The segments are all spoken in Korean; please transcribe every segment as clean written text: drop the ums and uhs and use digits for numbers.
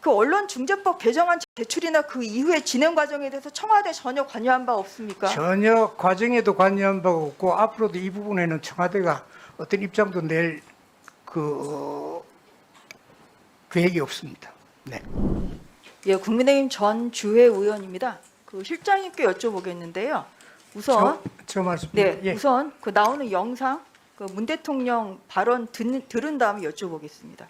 그 언론중재법 개정안 제출이나 그 이후의 진행 과정에 대해서 청와대 전혀 관여한 바 없습니까? 전혀 과정에도 관여한 바가 없고 앞으로도 이 부분에는 청와대가 어떤 입장도 낼 계획이 없습니다. 네. 예, 국민의힘 전 주회 의원입니다. 그 실장님께 여쭤보겠는데요. 우선 저 말씀. 네, 예. 우선 그 나오는 영상 그 문 대통령 발언 들은 다음에 여쭤보겠습니다.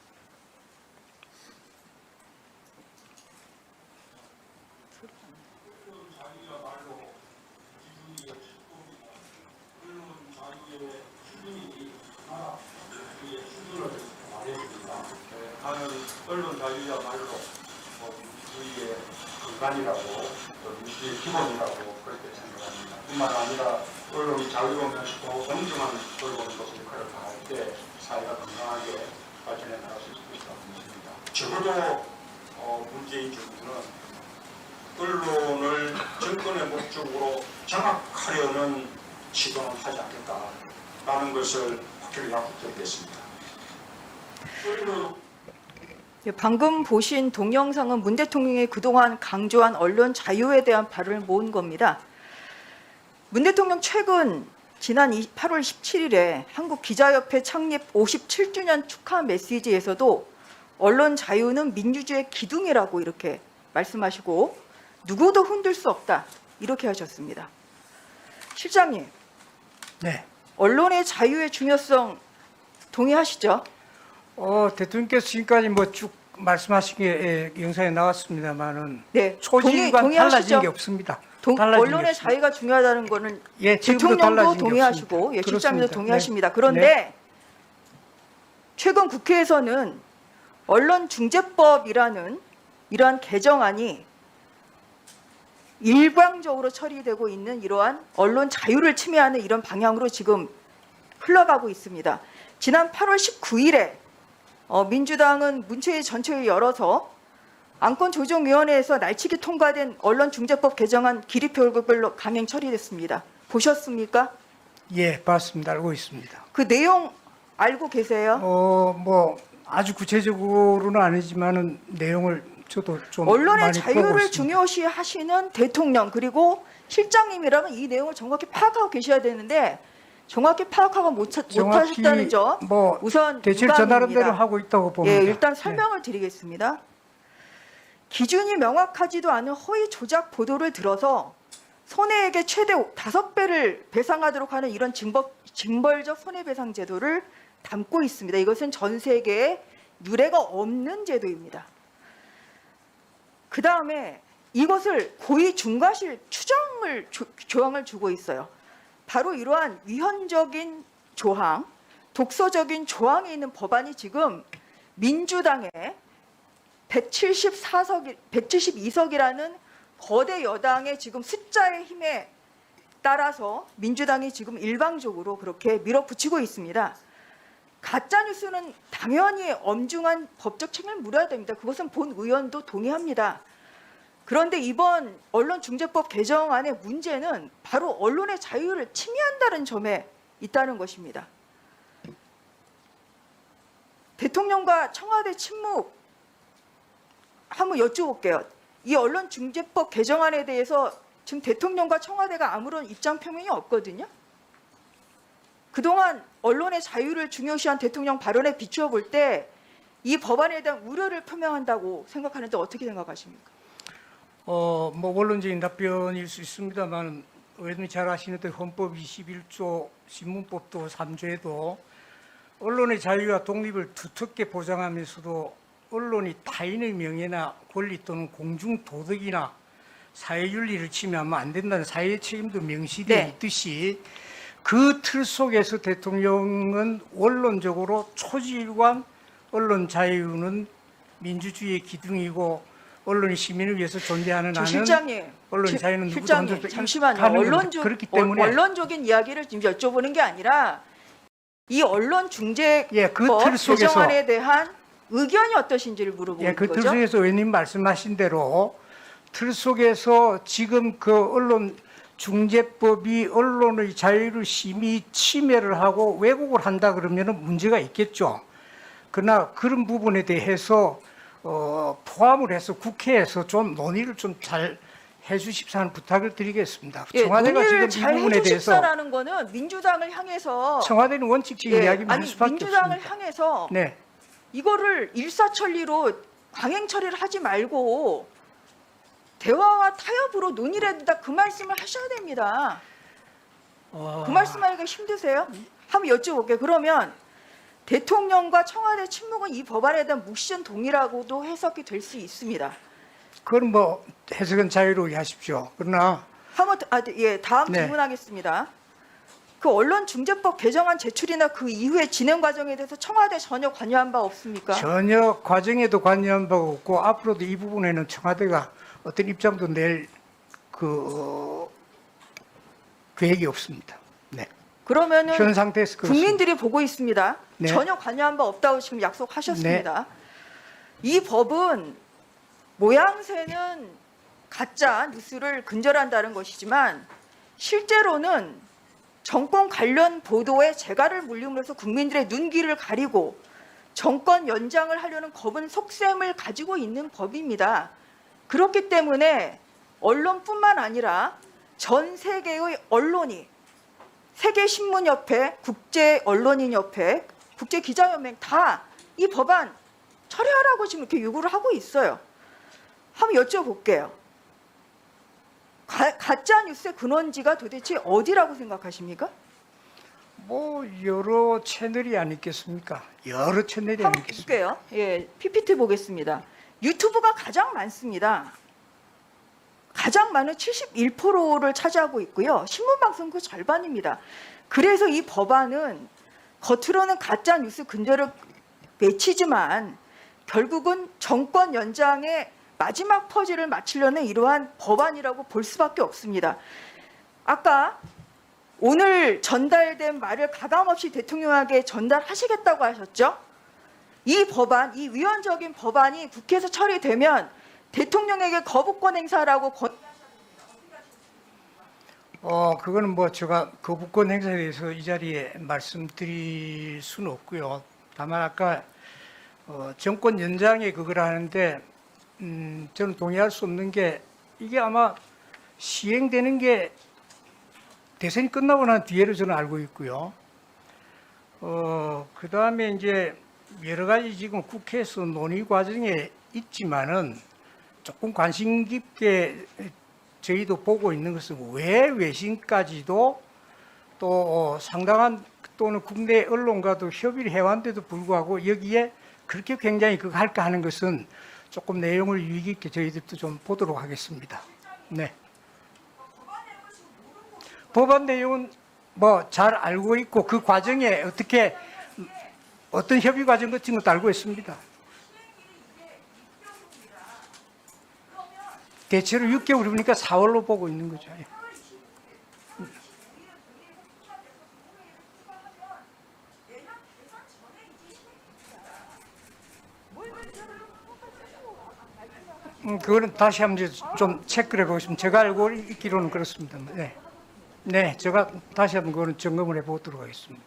나는 언론 자유야말로 민주주의의 근간이라고 또 민주주의의 기본이라고 그렇게 생각합니다. 뿐만 아니라 언론 자유로면서도 공정한 언론으로서 역할을 다할 때 사회가 건강하게 발전해 나갈 수 있다고 믿습니다. 적어도 문재인 정부는 언론을 정권의 목적으로 장악하려는 시도는 하지 않겠다라는 것을 확실히 약속드리겠습니다. 예, 방금 보신 동영상은 문 대통령이 그동안 강조한 언론 자유에 대한 발언을 모은 겁니다. 문 대통령 최근 지난 8월 17일에 한국기자협회 창립 57주년 축하 메시지에서도 언론 자유는 민주주의의 기둥이라고 이렇게 말씀하시고 누구도 흔들 수 없다 이렇게 하셨습니다. 실장님, 네. 언론의 자유의 중요성 동의하시죠? 대통령께서 지금까지 뭐 쭉 말씀하신 게 영상에 나왔습니다만은 네, 초지일과 동의하시죠? 달라진 게 없습니다. 달라진 게 언론의 없습니다. 자유가 중요하다는 거는 예, 지금도 대통령도 달라진 게 동의하시고 없습니다. 예, 실장님도 그렇습니다. 동의하십니다. 네. 그런데 네. 최근 국회에서는 언론중재법이라는 이러한 개정안이 일방적으로 처리되고 있는 이러한 언론 자유를 침해하는 이런 방향으로 지금 흘러가고 있습니다. 지난 8월 19일에 민주당은 문체위 전체회의 열어서 안건조정위원회에서 날치기 통과된 언론중재법 개정안 기립표별로 강행 처리됐습니다. 보셨습니까? 예, 봤습니다. 알고 있습니다. 그 내용 알고 계세요? 뭐 아주 구체적으로는 아니지만은 내용을 저도 좀 언론의 많이 보고 자유를 있습니다. 중요시 하시는 대통령 그리고 실장님이라면 이 내용을 정확히 파악하고 계셔야 되는데 정확히 파악하고 못하셨다는 점 뭐 우선 대체로 저 나름대로 유감입니다. 하고 있다고 봅니다. 예, 일단 네. 설명을 드리겠습니다. 기준이 명확하지도 않은 허위 조작 보도를 들어서 손해액의 최대 5배를 배상하도록 하는 이런 징벌적 손해배상 제도를 담고 있습니다. 이것은 전 세계에 유례가 없는 제도입니다. 그 다음에 이것을 고의 중과실 추정을 조항을 주고 있어요. 바로 이러한 위헌적인 조항, 독소적인 조항이 있는 법안이 지금 민주당의 172석이라는 거대 여당의 지금 숫자의 힘에 따라서 민주당이 지금 일방적으로 그렇게 밀어붙이고 있습니다. 가짜뉴스는 당연히 엄중한 법적 책임을 물어야 됩니다. 그것은 본 의원도 동의합니다. 그런데 이번 언론중재법 개정안의 문제는 바로 언론의 자유를 침해한다는 점에 있다는 것입니다. 대통령과 청와대 친묵 한번 여쭤볼게요. 이 언론중재법 개정안에 대해서 지금 대통령과 청와대가 아무런 입장 표명이 없거든요. 그동안 언론의 자유를 중요시한 대통령 발언에 비추어 볼 때 이 법안에 대한 우려를 표명한다고 생각하는데 어떻게 생각하십니까? 뭐 원론적인 답변일 수 있습니다만 의원님이 잘 아시는데 헌법 21조 신문법도 3조에도 언론의 자유와 독립을 두텁게 보장하면서도 언론이 타인의 명예나 권리 또는 공중 도덕이나 사회윤리를 침해하면 안 된다는 사회의 책임도 명시되어 네. 있듯이 그 틀 속에서 대통령은 원론적으로 초지일관 언론 자유는 민주주의의 기둥이고 언론이 시민을 위해서 존재하는 한은 실장님, 언론 자유는 누구도 실장님 한정도 잠시만요. 가는 겁니다. 그렇기 때문에 원론적인 이야기를 지금 여쭤보는 게 아니라 이 언론중재법 예, 그 틀 속에서 개정안에 대한 의견이 어떠신지를 물어보는 예, 그 틀 거죠. 속에서 의원님 말씀하신 대로 틀 속에서 지금 그 언론 중재법이 언론의 자유를 심히 침해를 하고 왜곡을 한다 그러면 문제가 있겠죠. 그러나 그런 부분에 대해서 포함을 해서 국회에서 좀 논의를 좀 잘 해주십사 하는 부탁을 드리겠습니다. 예, 청와대가 논의를 지금 이 잘 부분에 대해서 해주십사라는 거는 민주당을 향해서 청와대는 원칙적인 이야기만 할 아니 수밖에 민주당을 없습니다. 향해서 네, 이거를 일사천리로 강행 처리를 하지 말고 대화와 타협으로 논의를 해야 그 말씀을 하셔야 됩니다. 그 말씀하기가 힘드세요? 한번 여쭤볼게요. 그러면 대통령과 청와대 침묵은 이 법안에 대한 묵시전 동의라고도 해석이 될 수 있습니다. 그건 뭐 해석은 자유로이 하십시오. 그러나 다음 네. 질문하겠습니다. 그 언론중재법 개정안 제출이나 그 이후의 진행 과정에 대해서 청와대 전혀 관여한 바 없습니까? 전혀 과정에도 관여한 바가 없고 앞으로도 이 부분에는 청와대가 어떤 입장도 낼 계획이 없습니다. 네. 그러면은 현 상태에서 그렇습니다. 국민들이 보고 있습니다. 네. 전혀 관여한 바 없다고 지금 약속하셨습니다. 이 법은 모양새는 가짜 뉴스를 근절한다는 것이지만 실제로는 정권 관련 보도에 재갈을 물림으로써 국민들의 눈길을 가리고 정권 연장을 하려는 검은 속셈을 가지고 있는 법입니다. 그렇기 때문에 언론뿐만 아니라 전 세계의 언론이 세계신문협회, 국제언론인협회, 국제기자연맹 다 이 법안 처리하라고 지금 이렇게 요구를 하고 있어요. 한번 여쭤볼게요. 가짜 뉴스의 근원지가 도대체 어디라고 생각하십니까? 뭐 여러 채널이 아니겠습니까? 여러 채널이 한번 아니겠습니까? 볼게요. 예, PPT 보겠습니다. 유튜브가 가장 많습니다. 가장 많은 71%를 차지하고 있고요. 신문방송 그 절반입니다. 그래서 이 법안은 겉으로는 가짜 뉴스 근절을 외치지만 결국은 정권 연장의 마지막 퍼즐을 맞추려는 이러한 법안이라고 볼 수밖에 없습니다. 아까 오늘 전달된 말을 가감없이 대통령에게 전달하시겠다고 하셨죠? 이 법안, 이 위헌적인 법안이 국회에서 처리되면 대통령에게 거부권 행사라고 그거는 뭐 제가 거부권 행사에 대해서 이 자리에 말씀드릴 수는 없고요. 다만 아까 정권 연장에 그걸 하는데 저는 동의할 수 없는 게 이게 아마 시행되는 게 대선이 끝나고 난 뒤에로 저는 알고 있고요. 그 다음에 이제 여러 가지 지금 국회에서 논의 과정에 있지만은 조금 관심 깊게 저희도 보고 있는 것은 왜 외신까지도 또 상당한 또는 국내 언론과도 협의를 해왔는데도 불구하고 여기에 그렇게 굉장히 그거 할까 하는 것은 조금 내용을 유의 깊게 저희들도 좀 보도록 하겠습니다. 네. 법안 내용은 뭐 잘 알고 있고 그 과정에 어떻게 어떤 협의 과정 같은 것도 알고 있습니다. 대체로 6개월이니까 4월로 보고 있는 거죠. 그거는 다시 한번 좀 체크를 해보겠습니다. 제가 알고 있기로는 그렇습니다. 네. 네, 제가 다시 한번 그거는 점검을 해보도록 하겠습니다.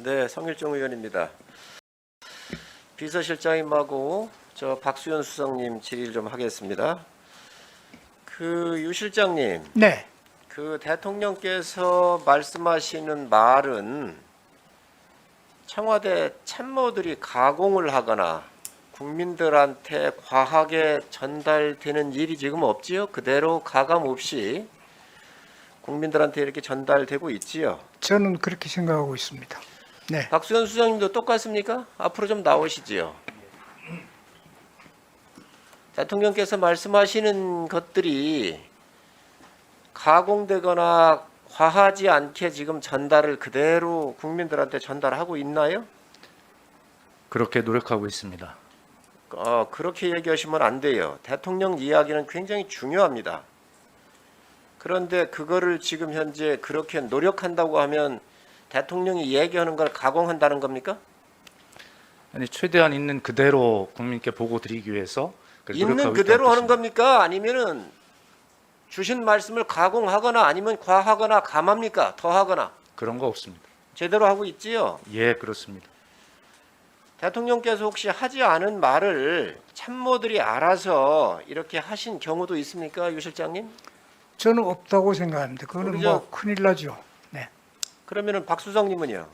네, 성일종 의원입니다. 비서실장님하고 저 박수현 수석님 질의 좀 하겠습니다. 유 실장님, 네. 대통령께서 말씀하시는 말은 청와대 참모들이 가공을 하거나 국민들한테 과하게 전달되는 일이 지금 없지요? 그대로 가감 없이 국민들한테 이렇게 전달되고 있지요? 저는 그렇게 생각하고 있습니다. 네. 박수현 수장님도 똑같습니까? 앞으로 좀 나오시지요. 대통령께서 말씀하시는 것들이 가공되거나 과하지 않게 지금 전달을 그대로 국민들한테 전달하고 있나요? 그렇게 노력하고 있습니다. 그렇게 얘기하시면 안 돼요. 대통령 이야기는 굉장히 중요합니다. 그런데 그거를 지금 현재 그렇게 노력한다고 하면 대통령이 얘기하는 걸 가공한다는 겁니까? 아니 최대한 있는 그대로 국민께 보고 드리기 위해서 있는 노력하고 그대로 있다는 하는 뜻입니다. 겁니까? 아니면은 주신 말씀을 가공하거나 아니면 과하거나 감합니까? 더하거나 그런 거 없습니다. 제대로 하고 있지요. 예, 그렇습니다. 대통령께서 혹시 하지 않은 말을 참모들이 알아서 이렇게 하신 경우도 있습니까, 유 실장님? 저는 없다고 생각합니다. 그거는 우리 뭐 큰일 나죠. 네. 그러면은 박 수석님은요?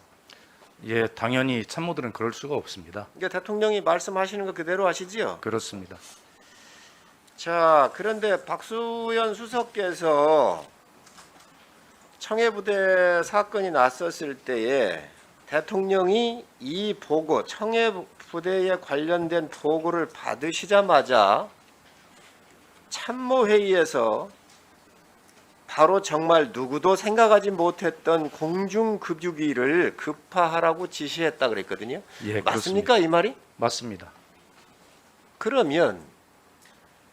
예, 당연히 참모들은 그럴 수가 없습니다. 그러니까 대통령이 말씀하시는 거 그대로 하시지요. 그렇습니다. 자, 그런데 박수현 수석께서 청해부대 사건이 났었을 때에 대통령이 이 보고, 청해부대에 관련된 보고를 받으시자마자 참모회의에서 바로 정말 누구도 생각하지 못했던 공중급유기를 급파하라고 지시했다 그랬거든요. 예, 맞습니까, 이 말이? 맞습니다. 그러면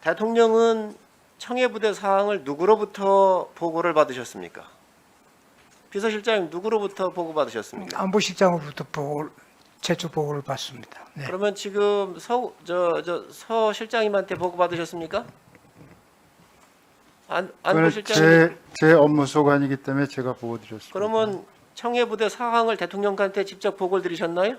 대통령은 청해부대 사항을 누구로부터 보고를 받으셨습니까? 비서실장님 누구로부터 보고 받으셨습니까? 안보실장으로부터 제초 보고를 받습니다. 네. 그러면 지금 서 실장님한테 보고 받으셨습니까? 안보실장님. 제 업무 소관이기 때문에 제가 보고 드렸습니다. 그러면 청해부대 사항을 대통령한테 직접 보고를 드리셨나요?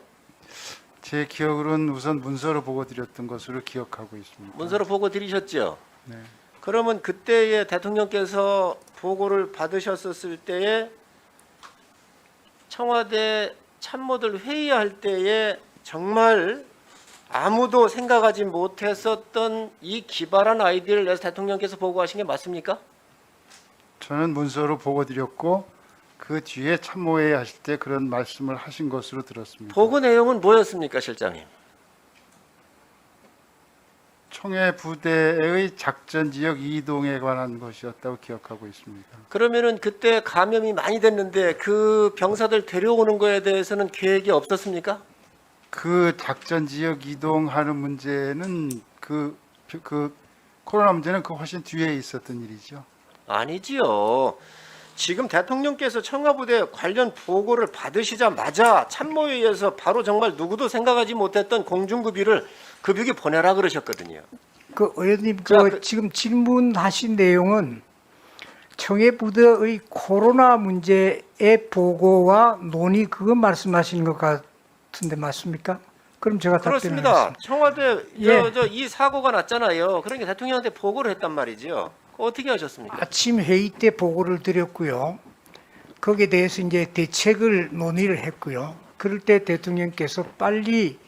제 기억으로는 우선 문서로 보고 드렸던 것으로 기억하고 있습니다. 문서로 보고 드리셨죠? 네. 그러면 그때에 대통령께서 보고를 받으셨었을 때에 청와대 참모들 회의할 때에 정말 아무도 생각하지 못했었던 이 기발한 아이디어를 내서 대통령께서 보고하신 게 맞습니까? 저는 문서로 보고 드렸고 그 뒤에 참모회의 하실 때 그런 말씀을 하신 것으로 들었습니다. 보고 내용은 뭐였습니까, 실장님? 청해 부대의 작전 지역 이동에 관한 것이었다고 기억하고 있습니다. 그러면은 그때 감염이 많이 됐는데 그 병사들 데려오는 거에 대해서는 계획이 없었습니까? 그 작전 지역 이동하는 문제는 그 코로나 문제는 그 훨씬 뒤에 있었던 일이죠. 아니지요. 지금 대통령께서 청와부대 관련 보고를 받으시자마자 참모회의에서 바로 정말 누구도 생각하지 못했던 공중급유기 보내라 그러셨거든요. 그 의원님 자, 지금 질문하신 내용은 청해부대의 코로나 문제의 보고와 논의 그거 말씀하시는 것 같은데 맞습니까? 그럼 제가 답변을 그렇습니다. 하겠습니다. 청와대 예. 이 사고가 났잖아요. 그러니까 대통령한테 보고를 했단 말이죠. 어떻게 하셨습니까? 아침 회의 때 보고를 드렸고요. 거기에 대해서 이제 대책을 논의를 했고요. 그럴 때 대통령께서 빨리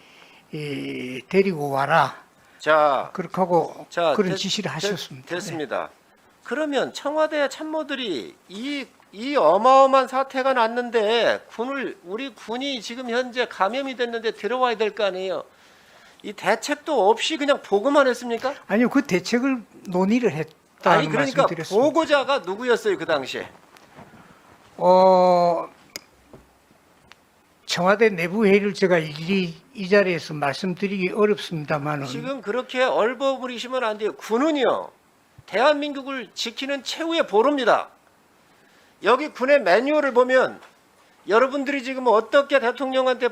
데리고 와라. 자, 그렇게 하고 자, 그런 지시를 하셨습니다. 됐습니다. 그러면 청와대 참모들이 이 어마어마한 사태가 났는데 우리 군이 지금 현재 감염이 됐는데 들어와야 될 거 아니에요. 이 대책도 없이 그냥 보고만 했습니까? 아니요, 그 대책을 논의를 했다는 아니 그러니까 말씀드렸습니다. 보고자가 누구였어요 그 당시에? 청와대 내부 회의를 제가 일일이 이 자리에서 말씀드리기 어렵습니다만은 지금 그렇게 얼버무리시면 안 돼요. 군은요, 대한민국을 지키는 최후의 보루입니다. 여기 군의 매뉴얼을 보면 여러분들이 지금 어떻게 대통령한테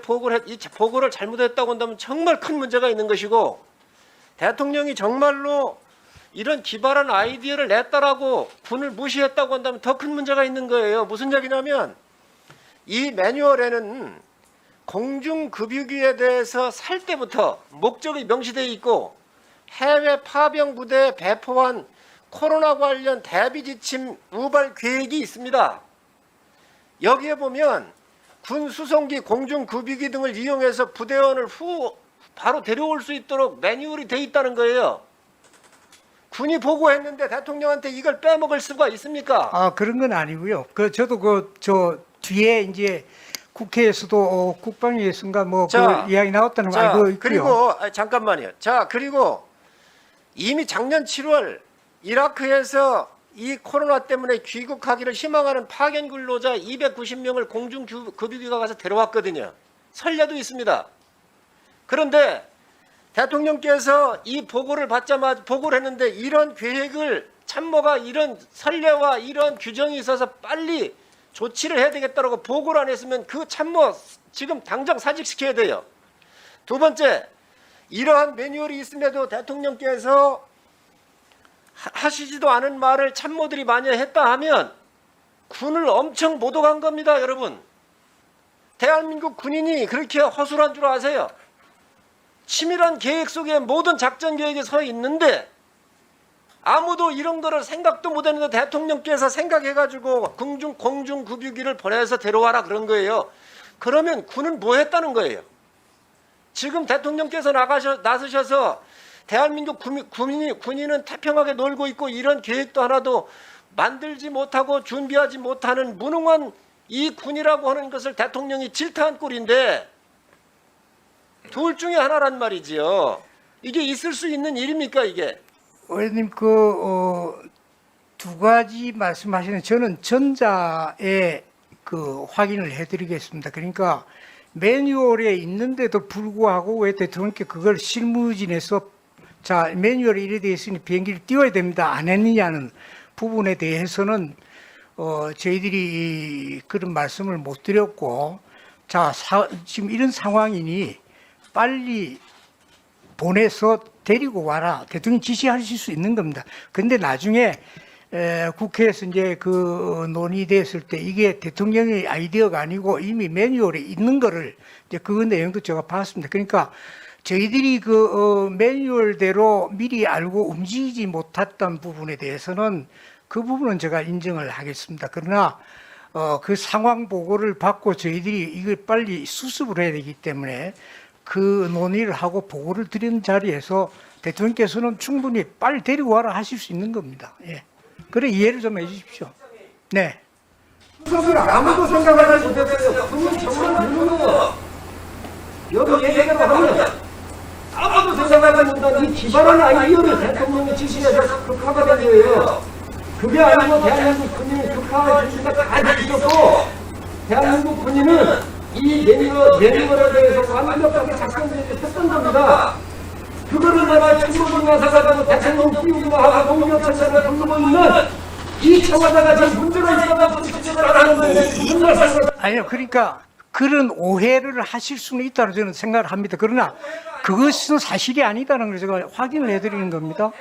이 보고를 잘못했다고 한다면 정말 큰 문제가 있는 것이고, 대통령이 정말로 이런 기발한 아이디어를 냈다라고 군을 무시했다고 한다면 더 큰 문제가 있는 거예요. 무슨 얘기냐면 이 매뉴얼에는 공중급유기에 대해서 살 때부터 목적이 명시되어 있고, 해외 파병 부대에 배포한 코로나 관련 대비 지침 우발 계획이 있습니다. 여기에 보면 군 수송기, 공중급유기 등을 이용해서 부대원을 바로 데려올 수 있도록 매뉴얼이 돼 있다는 거예요. 군이 보고했는데 대통령한테 이걸 빼먹을 수가 있습니까? 아, 그런 건 아니고요. 저도 저 뒤에 이제 국회에서도 국방위에서인가 그 이야기 나왔다는 거 알고 있고요. 그리고 잠깐만요. 자, 그리고 이미 작년 7월 이라크에서 이 코로나 때문에 귀국하기를 희망하는 파견 근로자 290명을 공중급유기가 가서 데려왔거든요. 선례도 있습니다. 그런데 대통령께서 이 보고를 받자마자 보고를 했는데, 이런 계획을 참모가 이런 선례와 이런 규정이 있어서 빨리 조치를 해야 되겠다고 보고를 안 했으면 그 참모 지금 당장 사직시켜야 돼요. 두 번째, 이러한 매뉴얼이 있음에도 대통령께서 하시지도 않은 말을 참모들이 만약 했다 하면 군을 엄청 모독한 겁니다, 여러분. 대한민국 군인이 그렇게 허술한 줄 아세요? 치밀한 계획 속에 모든 작전 계획이 서 있는데 아무도 이런 거를 생각도 못 했는데 대통령께서 생각해가지고 공중급유기를 보내서 데려와라 그런 거예요. 그러면 군은 뭐 했다는 거예요? 지금 대통령께서 나서셔서 대한민국 군인은 태평하게 놀고 있고 이런 계획도 하나도 만들지 못하고 준비하지 못하는 무능한 이 군이라고 하는 것을 대통령이 질타한 꼴인데, 둘 중에 하나란 말이지요. 이게 있을 수 있는 일입니까, 이게? 의원님 두 가지 말씀하시는, 저는 전자에 확인을 해드리겠습니다. 그러니까 매뉴얼에 있는데도 불구하고 왜 대통령께 그걸 실무진에서 매뉴얼에 이래 되어 있으니 비행기를 띄워야 됩니다 안 했느냐는 부분에 대해서는 저희들이 그런 말씀을 못 드렸고, 지금 이런 상황이니 빨리 보내서 데리고 와라, 대통령이 지시하실 수 있는 겁니다. 근데 나중에 국회에서 이제 논의됐을 때 이게 대통령의 아이디어가 아니고 이미 매뉴얼에 있는 거를 이제 그 내용도 제가 봤습니다. 그러니까 저희들이 매뉴얼대로 미리 알고 움직이지 못했던 부분에 대해서는 그 부분은 제가 인정을 하겠습니다. 그러나 그 상황 보고를 받고 저희들이 이걸 빨리 수습을 해야 되기 때문에 그 논의를 하고 보고를 드리는 자리에서 대통령께서는 충분히 빨리 데리고 와라 하실 수 있는 겁니다. 예. 그래 이해를 좀 해주십시오. 네. 아무도 생각하지 못했어요. 군은 정말 무능해요. 여기 얘기하고 하면 아무도 생각하지 못한 이 기발한 아이디어를 대통령이 지시해서 극화가 된 거예요. 그게 아니고 대한민국 군인은 극화가 진짜 다 뒤졌고, 대한민국 군인은 이 매뉴얼에 대해서 완벽하게 작성되어 했던 겁니다. 그거를 내가 충분히 나서가지고 대통령 띄우고 하고 농협청장을 부르고 있는 이 청와대가 지금 문제가 있어서 지적을 하는 거예요. 무슨 말씀을? 아니요, 그러니까 그런 오해를 하실 수는 있다고 저는 생각을 합니다. 그러나 그것은 사실이 아니다는 걸 제가 확인을 해드리는 겁니다.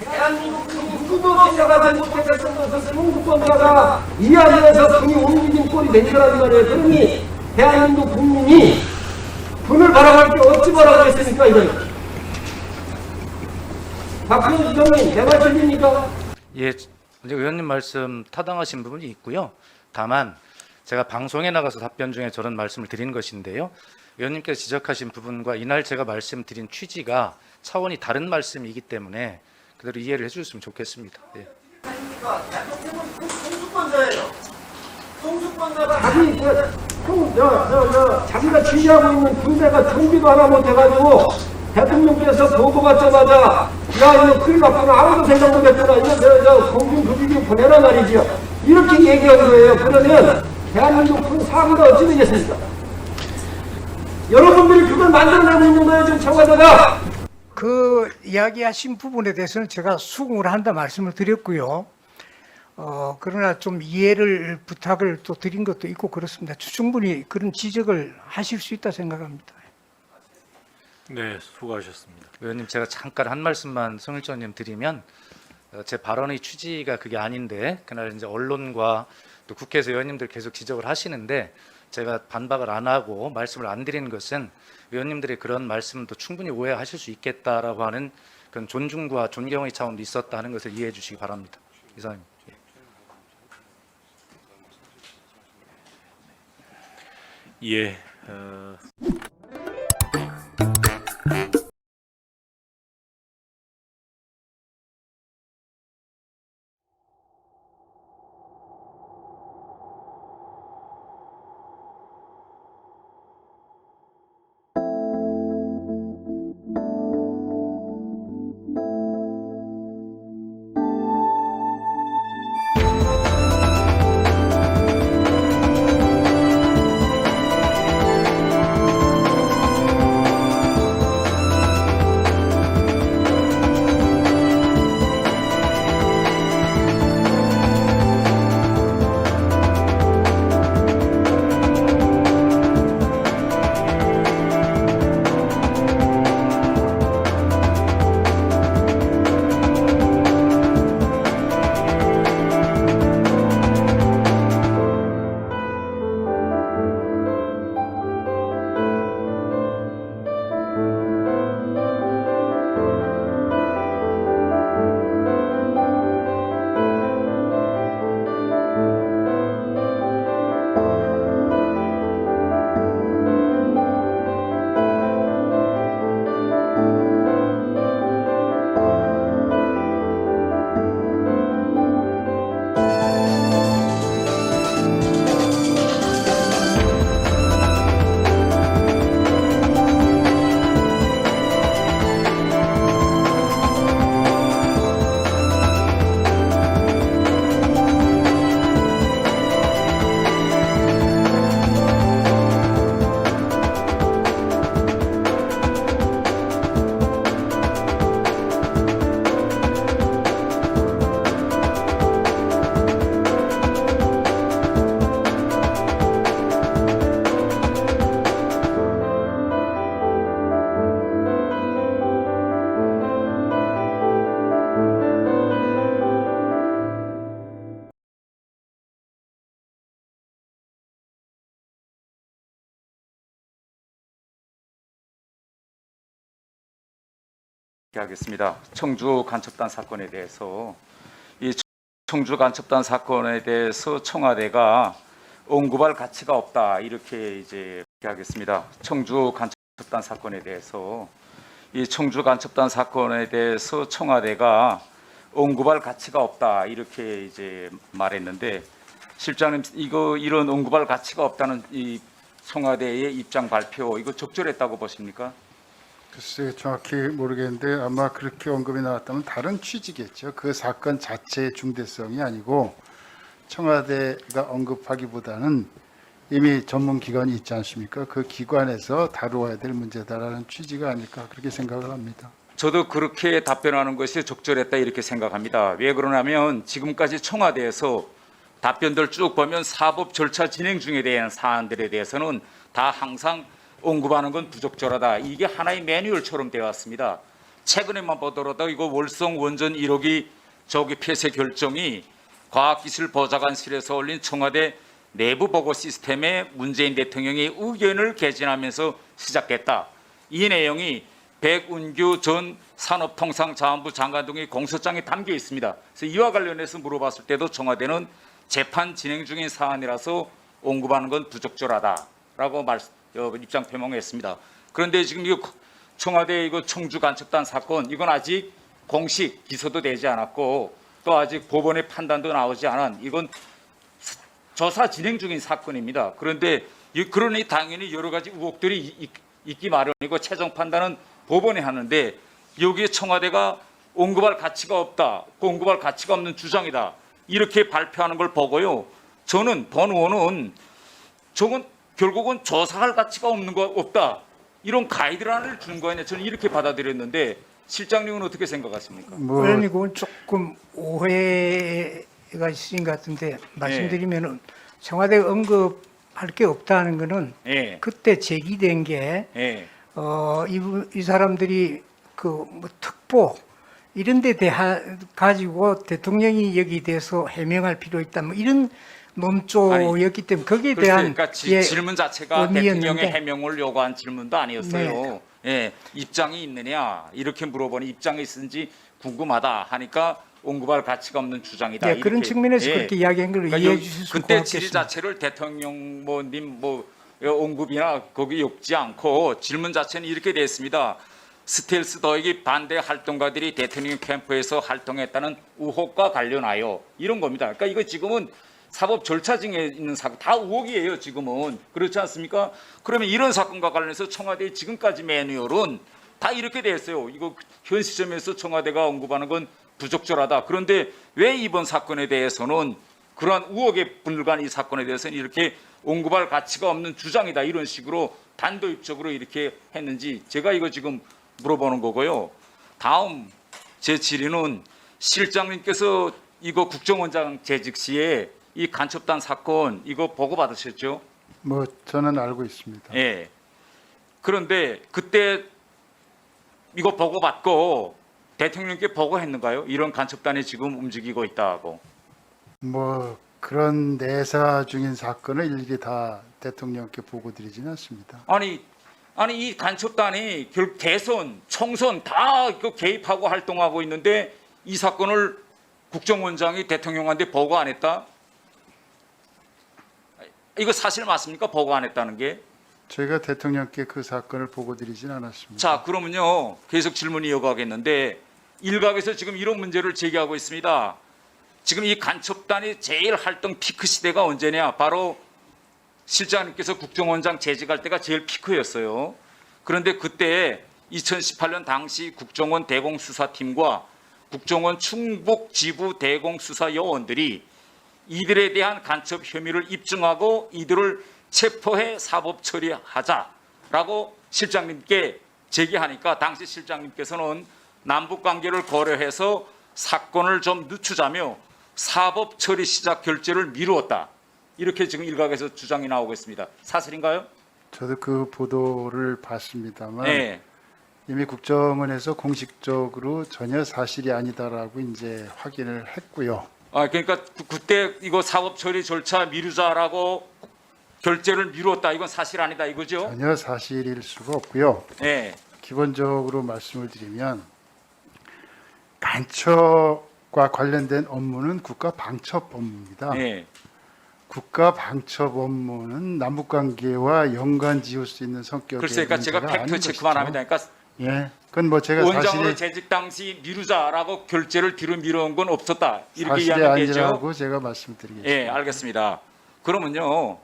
대한민국 누구도 생각하지 못했던 것을 공수권자가 이야기해서 군이 옮긴 꼴이 된 거란 말이에요. 그러니 대한민국 국민이 군을 바라볼 게 어찌 바라보겠습니까, 이거는? 박근혜 부총리, 내 말 들립니까? 예, 이제 의원님 말씀 타당하신 부분이 있고요. 다만 제가 방송에 나가서 답변 중에 저런 말씀을 드린 것인데요. 의원님께서 지적하신 부분과 이날 제가 말씀드린 취지가 차원이 다른 말씀이기 때문에 그대로 이해를 해주셨으면 좋겠습니다. 예. 공수권자예요. 공수권자가 자기가 지휘하고 있는 군대가 준비도 하나 못해가지고 대통령께서 보고받자마자 야 이거 큰일 났구나, 아무도 생각 못했구나, 이거 저 공중급유기 보내라 말이죠. 이렇게 얘기한 거예요. 그러면 대한민국 군 사고가 어찌 되겠습니까? 여러분들이 그걸 만들어내고 있는 거예요, 지금 청와대가. 그 이야기하신 부분에 대해서는 제가 수긍을 한다 말씀을 드렸고요. 그러나 좀 이해를 부탁을 또 드린 것도 있고 그렇습니다. 충분히 그런 지적을 하실 수 있다 생각합니다. 네, 수고하셨습니다. 의원님 제가 잠깐 한 말씀만 성일조 의원님 드리면 제 발언의 취지가 그게 아닌데 그날 이제 언론과 또 국회에서 의원님들 계속 지적을 하시는데 제가 반박을 안 하고 말씀을 안 드리는 것은 의원님들의 그런 말씀도 충분히 오해하실 수 있겠다라고 하는 그런 존중과 존경의 차원도 있었다는 것을 이해해 주시기 바랍니다. 이상입니다. 예, 하겠습니다. 청주 간첩단 사건에 대해서 이 청주 간첩단 사건에 대해서 청와대가 언급할 가치가 없다 이렇게 이제 하겠습니다. 청주 간첩단 사건에 대해서 이 청주 간첩단 사건에 대해서 청와대가 언급할 가치가 없다 이렇게 이제 말했는데 실장님 이런 언급할 가치가 없다는 이 청와대의 입장 발표 이거 적절했다고 보십니까? 글쎄 정확히 모르겠는데 아마 그렇게 언급이 나왔다면 다른 취지겠죠. 그 사건 자체의 중대성이 아니고 청와대가 언급하기보다는 이미 전문 기관이 있지 않습니까? 그 기관에서 다루어야 될 문제다라는 취지가 아닐까 그렇게 생각을 합니다. 저도 그렇게 답변하는 것이 적절했다 이렇게 생각합니다. 왜 그러냐면 지금까지 청와대에서 답변들 쭉 보면 사법 절차 진행 중에 대한 사안들에 대해서는 다 항상 언급하는 건 부적절하다. 이게 하나의 매뉴얼처럼 되어 왔습니다. 최근에만 보더라도 이거 월성 원전 1호기 저기 폐쇄 결정이 과학기술보좌관실에서 올린 청와대 내부 보고 시스템에 문재인 대통령이 의견을 개진하면서 시작됐다. 이 내용이 백운규 전 산업통상자원부 장관 등의 공소장에 담겨 있습니다. 그래서 이와 관련해서 물어봤을 때도 청와대는 재판 진행 중인 사안이라서 언급하는 건 부적절하다라고 입장 표명했습니다. 그런데 지금 이 청와대 이거 청주 간첩단 사건 이건 아직 공식 기소도 되지 않았고 또 아직 법원의 판단도 나오지 않은 이건 조사 진행 중인 사건입니다. 그런데 그러니 당연히 여러 가지 의혹들이 있기 마련이고 최종 판단은 법원이 하는데 여기에 청와대가 언급할 가치가 없다, 언급할 가치가 없는 주장이다 이렇게 발표하는 걸 보고요. 저는 본 의원은 저건 결국은 조사할 가치가 없는 거 없다 이런 가이드라인을 준 거 아니냐 저는 이렇게 받아들였는데 실장님은 어떻게 생각하십니까? 의원님 그건 조금 오해의 얘가 있으신 것 같은데 말씀드리면은 청와대 언급할 게 없다는 거는 예. 그때 제기된 게 예. 이 사람들이 그 뭐 특보 이런 데 가지고 대통령이 여기 대해서 해명할 필요 있다 뭐 이런 논조였기 때문에 거기에 글쎄, 대한 그러니까 예, 질문 자체가 의미였는데. 대통령의 해명을 요구한 질문도 아니었어요. 예, 입장이 있느냐 이렇게 물어보니 입장이 있는지 궁금하다 하니까 언급할 가치가 없는 주장이다. 예, 그런 이렇게. 측면에서 예. 그렇게 이야기한 걸 그러니까 이해해 요- 주실 수 그때 질의 고맙겠습니다. 자체를 대통령 뭐 언급이나 거기 엮지 않고 질문 자체는 이렇게 됐습니다. 스텔스 더이기 반대 활동가들이 대통령 캠프에서 활동했다는 의혹과 관련하여 이런 겁니다. 그러니까 이거 지금은 사법 절차 중에 있는 사건 다 의혹이에요. 지금은 그렇지 않습니까? 그러면 이런 사건과 관련해서 청와대의 지금까지 매뉴얼은 다 이렇게 돼 있어요. 이거 현 시점에서 청와대가 언급하는 건 부적절하다. 그런데 왜 이번 사건에 대해서는 그러한 의혹에 불과한 이 사건에 대해서는 이렇게 언급할 가치가 없는 주장이다 이런 식으로 단도입적으로 이렇게 했는지 제가 이거 지금 물어보는 거고요. 다음 제 질의는 실장님께서 이거 국정원장 재직 시에 이 간첩단 사건 이거 보고 받으셨죠? 뭐 저는 알고 있습니다. 예. 그런데 그때 이거 보고 받고 대통령께 보고했는가요? 이런 간첩단이 지금 움직이고 있다고. 뭐 그런 내사 중인 사건을 일일이 다 대통령께 보고 드리지는 않습니다. 아니 이 간첩단이 대선, 총선 다 그 개입하고 활동하고 있는데 이 사건을 국정원장이 대통령한테 보고 안 했다? 이거 사실 맞습니까? 보고 안 했다는 게? 저희가 대통령께 그 사건을 보고 드리진 않았습니다. 자, 그러면요. 계속 질문이 이어가겠는데 일각에서 지금 이런 문제를 제기하고 있습니다. 지금 이 간첩단이 제일 활동 피크 시대가 언제냐? 바로 실장님께서 국정원장 재직할 때가 제일 피크였어요. 그런데 그때 2018년 당시 국정원 대공수사팀과 국정원 충북 지부 대공수사 요원들이 이들에 대한 간첩 혐의를 입증하고 이들을 체포해 사법 처리하자라고 실장님께 제기하니까 당시 실장님께서는 남북 관계를 고려해서 사건을 좀 늦추자며 사법 처리 시작 결재를 미루었다. 이렇게 지금 일각에서 주장이 나오고 있습니다. 사실인가요? 저도 그 보도를 봤습니다만 네. 이미 국정원에서 공식적으로 전혀 사실이 아니다라고 이제 확인을 했고요. 그러니까 그때 이거 사법 처리 절차 미루자라고 결재를 미루었다. 이건 사실 아니다 이거죠? 전혀 사실일 수가 없고요. 네. 기본적으로 말씀을 드리면 간첩과 관련된 업무는 국가방첩 업무입니다. 네. 국가방첩 업무는 남북관계와 연관 지을 수 있는 성격의 글쎄, 그러니까 제가 문제가 아닌 팩트 체크만 것이죠. 합니다. 그러니까 예, 그건 뭐 제가 원장으로 사실이 재직 당시 미루자라고 결재를 뒤로 미룬 건 없었다. 이렇게 사실이 이야기하면 되죠. 아니라고 제가 말씀드리겠습니다. 예, 알겠습니다. 그러면요,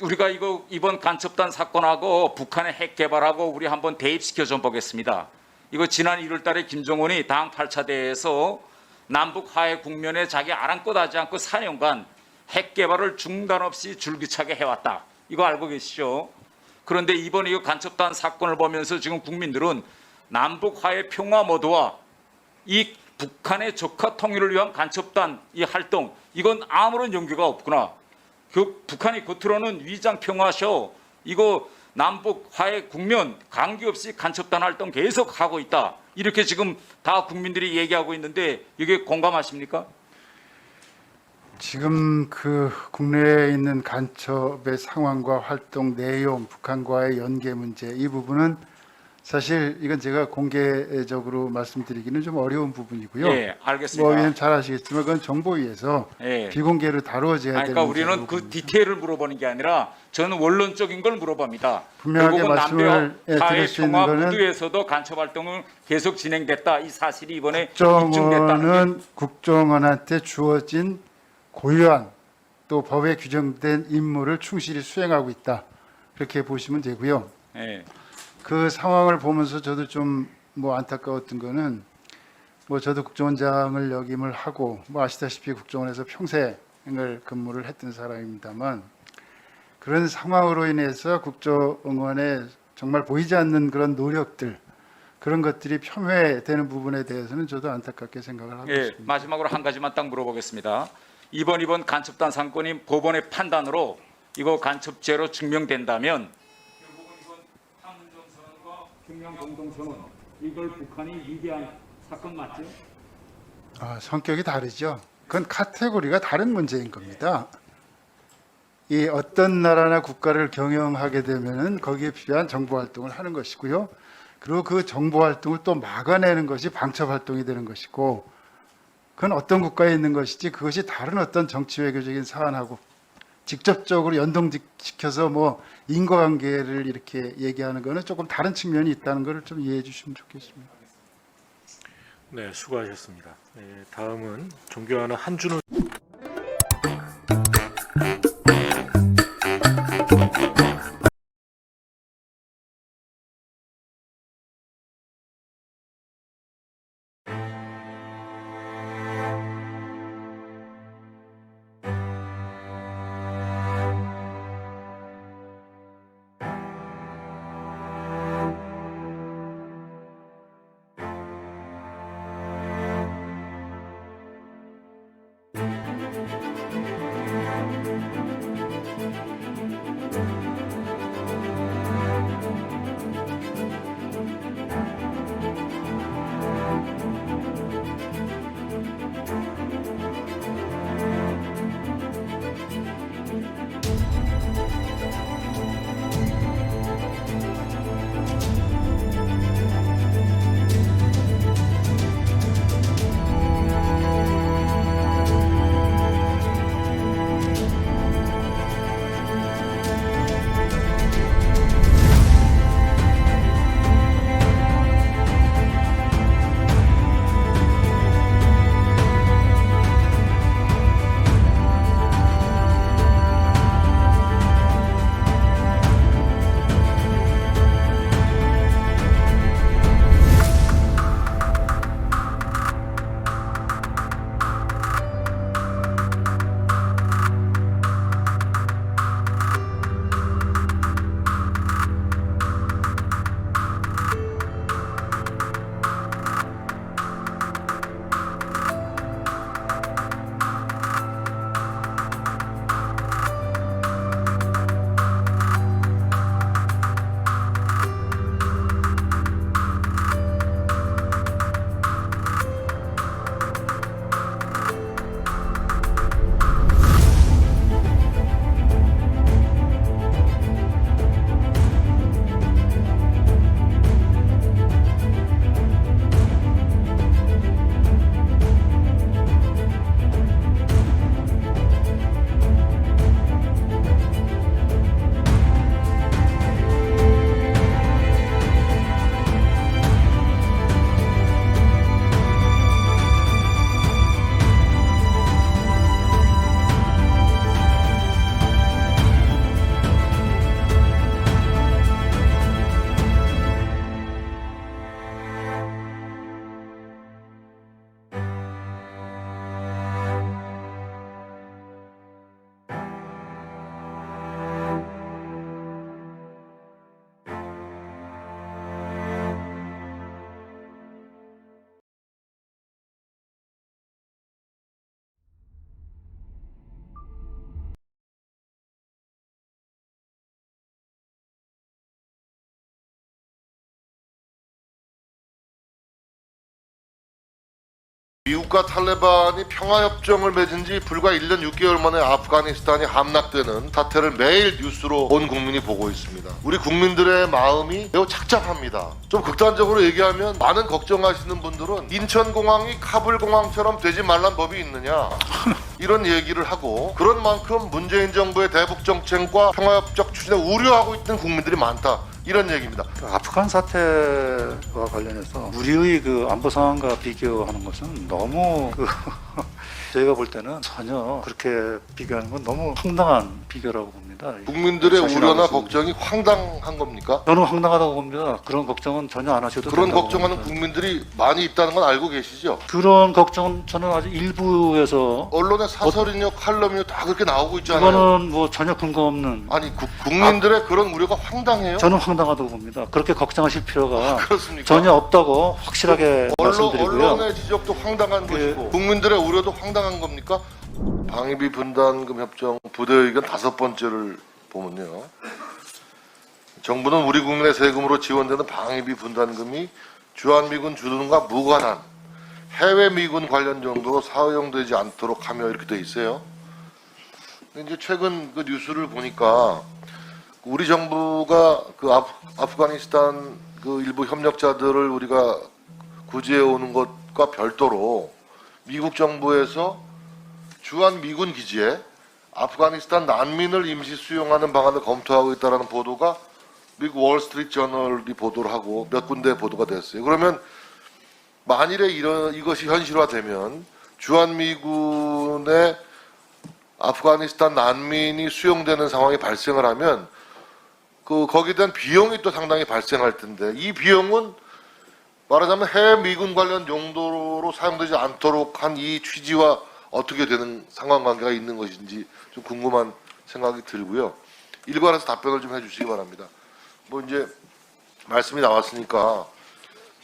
우리가 이번 간첩단 사건하고 북한의 핵 개발하고 우리 한번 대입시켜 좀 보겠습니다. 이거 지난 1월달에 김정은이 당 8차 대회에서 남북 화해 국면에 자기 아랑곳하지 않고 4년간 핵 개발을 중단 없이 줄기차게 해왔다. 이거 알고 계시죠? 그런데 이번 이 간첩단 사건을 보면서 지금 국민들은 남북 화해 평화 모드와 이 북한의 적화 통일을 위한 간첩단 이 활동 이건 아무런 연계가 없구나. 그 북한이 겉으로는 위장 평화쇼 이거 남북 화해 국면 관계없이 간첩단 활동 계속 하고 있다. 이렇게 지금 다 국민들이 얘기하고 있는데 이게 공감하십니까? 지금 그 국내에 있는 간첩의 상황과 활동 내용, 북한과의 연계 문제 이 부분은 사실 이건 제가 공개적으로 말씀드리기는 좀 어려운 부분이고요. 예, 알겠습니다. 뭐 위원님 잘 아시겠지만 그건 정보위에서 예. 비공개로 다루어져야 되는 그러니까 우리는 문제라고 그 봅니다. 디테일을 물어보는 게 아니라 저는 원론적인 걸 물어봅니다. 분명하게 결국은 말씀을 남북 화해 드릴 수 있는 평화 거는 무드에서도 간첩 활동은 계속 진행됐다. 이 사실이 이번에 입증됐다는 국정원은 국정원한테 주어진 고유한 또 법에 규정된 임무를 충실히 수행하고 있다. 그렇게 보시면 되고요. 게. 예. 그 상황을 보면서 저도 좀 뭐 안타까웠던 거는 뭐 저도 국정원장을 역임을 하고 뭐 아시다시피 국정원에서 평생을 근무를 했던 사람입니다만 그런 상황으로 인해서 국정원에 정말 보이지 않는 그런 노력들 그런 것들이 폄훼되는 부분에 대해서는 저도 안타깝게 생각을 하고 예, 있습니다. 마지막으로 한 가지만 딱 물어보겠습니다. 이번 간첩단 사건이 법원의 판단으로 이거 간첩죄로 증명된다면 결국은 이건 판문점 선언과 평양 공동 선언 이걸 북한이 위배한 사건 맞죠? 성격이 다르죠. 그건 카테고리가 다른 문제인 겁니다. 이 어떤 나라나 국가를 경영하게 되면은 거기에 필요한 정보 활동을 하는 것이고요. 그리고 그 정보 활동을 또 막아내는 것이 방첩 활동이 되는 것이고, 그건 어떤 국가에 있는 것이지 그것이 다른 어떤 정치 외교적인 사안하고 직접적으로 연동시켜서 뭐 인과관계를 이렇게 얘기하는 거는 조금 다른 측면이 있다는 것을 좀 이해해 주시면 좋겠습니다. 네, 수고하셨습니다. 네, 다음은 존경하는 한준호 미국과 탈레반이 평화협정을 맺은 지 불과 1년 6개월 만에 아프가니스탄이 함락되는 사태를 매일 뉴스로 온 국민이 보고 있습니다. 우리 국민들의 마음이 매우 착잡합니다. 좀 극단적으로 얘기하면 많은 걱정하시는 분들은 인천공항이 카불공항처럼 되지 말란 법이 있느냐 이런 얘기를 하고, 그런 만큼 문재인 정부의 대북정책과 평화협정 추진에 우려하고 있는 국민들이 많다, 이런 얘기입니다. 아프간 사태와 관련해서 우리의 그 안보 상황과 비교하는 것은 너무 저희가 볼 때는 전혀 그렇게 비교하는 건 너무 황당한 비교라고 봅니다. 봅니다. 국민들의 자신하고 우려나 있습니다. 걱정이 황당한 겁니까? 저는 황당하다고 봅니다. 그런 걱정은 전혀 안 하셔도 그런 된다고 걱정하는 봅니다. 국민들이 많이 있다는 건 알고 계시죠? 그런 걱정은 저는 아직 일부에서 언론의 사설이뇨 칼럼이뇨 다 그렇게 나오고 있잖아요. 이거는 뭐 전혀 근거 없는 아니 국민들의 그런 우려가 황당해요? 저는 황당하다고 봅니다. 그렇게 걱정하실 필요가 그렇습니까? 전혀 없다고 확실하게 말씀드리고요. 언론의 지적도 황당한 것이고 국민들의 우려도 황당한 겁니까? 방위비 분담금 협정 부대 의견 5번째를 보면요. 정부는 우리 국민의 세금으로 지원되는 방위비 분담금이 주한미군 주둔과 무관한 해외 미군 관련 정도로 사용되지 않도록 하며 이렇게 돼 있어요. 근데 이제 최근 그 뉴스를 보니까 우리 정부가 그 아프가니스탄 그 일부 협력자들을 우리가 구제해 오는 것과 별도로 미국 정부에서 주한 미군 기지에 아프가니스탄 난민을 임시 수용하는 방안을 검토하고 있다는 보도가 미국 월스트리트 저널이 보도를 하고 몇 군데 보도가 됐어요. 그러면 만일에 이것이 현실화되면 주한 미군의 아프가니스탄 난민이 수용되는 상황이 발생을 하면 거기에 대한 비용이 또 상당히 발생할 텐데 이 비용은 말하자면 해외 미군 관련 용도로 사용되지 않도록 한 이 취지와 어떻게 되는 상관관계가 있는 것인지 좀 궁금한 생각이 들고요. 일관해서 답변을 좀 해주시기 바랍니다. 뭐 이제 말씀이 나왔으니까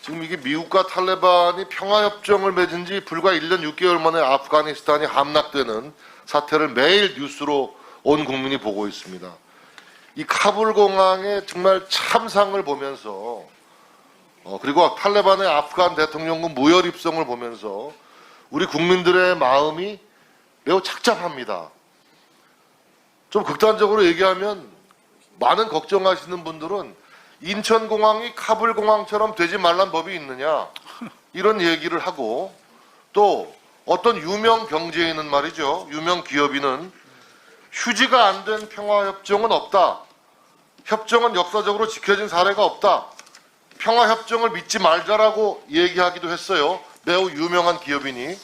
지금 이게 미국과 탈레반이 평화협정을 맺은 지 불과 1년 6개월 만에 아프가니스탄이 함락되는 사태를 매일 뉴스로 온 국민이 보고 있습니다. 이 카불 공항의 정말 참상을 보면서 그리고 탈레반의 아프간 대통령군 무혈 입성을 보면서 우리 국민들의 마음이 매우 착잡합니다. 좀 극단적으로 얘기하면 많은 걱정하시는 분들은 인천공항이 카불공항처럼 되지 말란 법이 있느냐 이런 얘기를 하고 또 어떤 유명 경제인은 말이죠. 유명 기업인은 휴지가 안 된 평화협정은 없다. 협정은 역사적으로 지켜진 사례가 없다. 평화협정을 믿지 말자라고 얘기하기도 했어요. 매우 유명한 기업인이.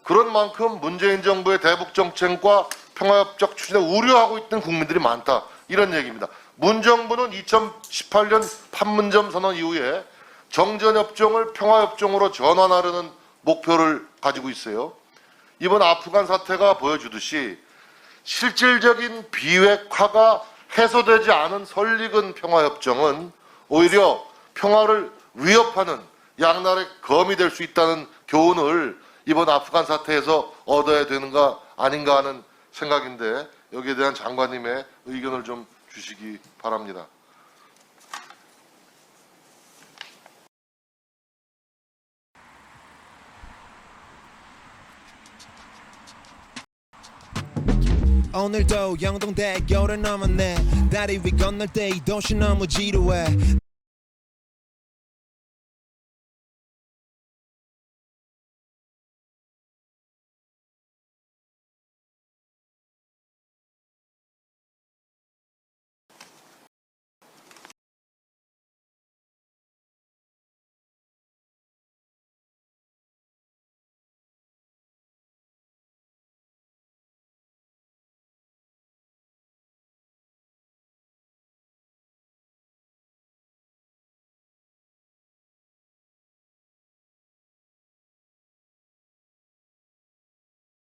그런 만큼 문재인 정부의 대북정책과 평화협정 추진에 우려하고 있는 국민들이 많다. 이런 얘기입니다. 문 정부는 2018년 판문점 선언 이후에 정전협정을 평화협정으로 전환하려는 목표를 가지고 있어요. 이번 아프간 사태가 보여주듯이 실질적인 비핵화가 해소되지 않은 설익은 평화협정은 오히려 평화를 위협하는 양날의 검이 될 수 있다는 교훈을 이번 아프간 사태에서 얻어야 되는가 아닌가 하는 생각인데 여기에 대한 장관님의 의견을 좀 주시기 바랍니다. 오늘도 영동대교를 넘었네. 다리 위 건널 때 이 도시 너무 지루해.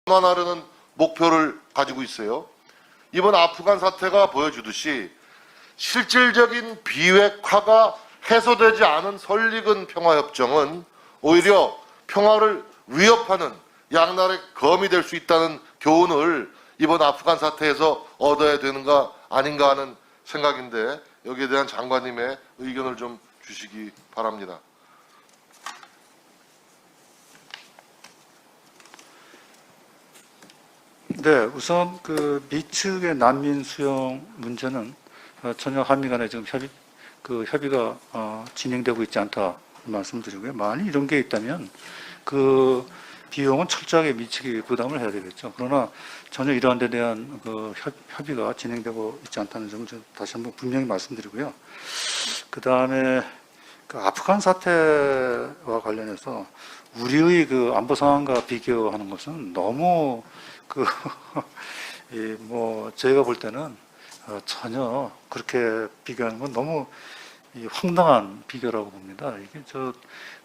전환하려는 목표를 가지고 있어요. 이번 아프간 사태가 보여주듯이 실질적인 비핵화가 해소되지 않은 설익은 평화협정은 오히려 평화를 위협하는 양날의 검이 될 수 있다는 교훈을 이번 아프간 사태에서 얻어야 되는가 아닌가 하는 생각인데 여기에 대한 장관님의 의견을 좀 주시기 바랍니다. 네, 우선 그 미측의 난민 수용 문제는 전혀 한미 간에 지금 협의가 진행되고 있지 않다 말씀드리고요. 만약 이런 게 있다면 그 비용은 철저하게 미측이 부담을 해야 되겠죠. 그러나 전혀 이러한 데 대한 그 협의가 진행되고 있지 않다는 점을 좀 다시 한번 분명히 말씀드리고요. 그 다음에 그 아프간 사태와 관련해서 우리의 그 안보 상황과 비교하는 것은 너무 뭐 제가 볼 때는 전혀 그렇게 비교하는 건 너무 이 황당한 비교라고 봅니다. 이게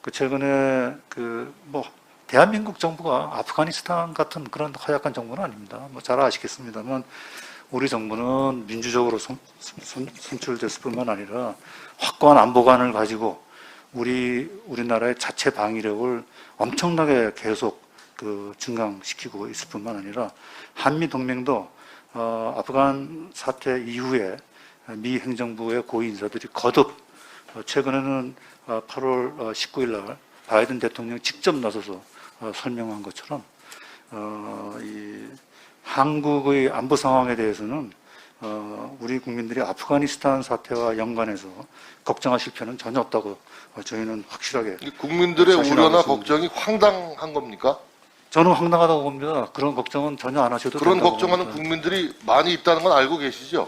그 최근에 뭐 대한민국 정부가 아프가니스탄 같은 그런 허약한 정부는 아닙니다. 뭐 잘 아시겠습니다만 우리 정부는 민주적으로 선출됐을 뿐만 아니라 확고한 안보관을 가지고 우리나라의 자체 방위력을 엄청나게 계속 증강시키고 있을 뿐만 아니라 한미 동맹도 아프간 사태 이후에 미 행정부의 고위 인사들이 거듭 최근에는 8월 19일 날 바이든 대통령이 직접 나서서 설명한 것처럼 이 한국의 안보 상황에 대해서는 우리 국민들이 아프가니스탄 사태와 연관해서 걱정하실 필요는 전혀 없다고 저희는 확실하게 국민들의 자신하고 우려나 있습니다. 걱정이 황당한 겁니까? 저는 황당하다고 봅니다. 그런 걱정은 전혀 안 하셔도 그런 된다고 걱정하는 봅니다. 국민들이 많이 있다는 건 알고 계시죠?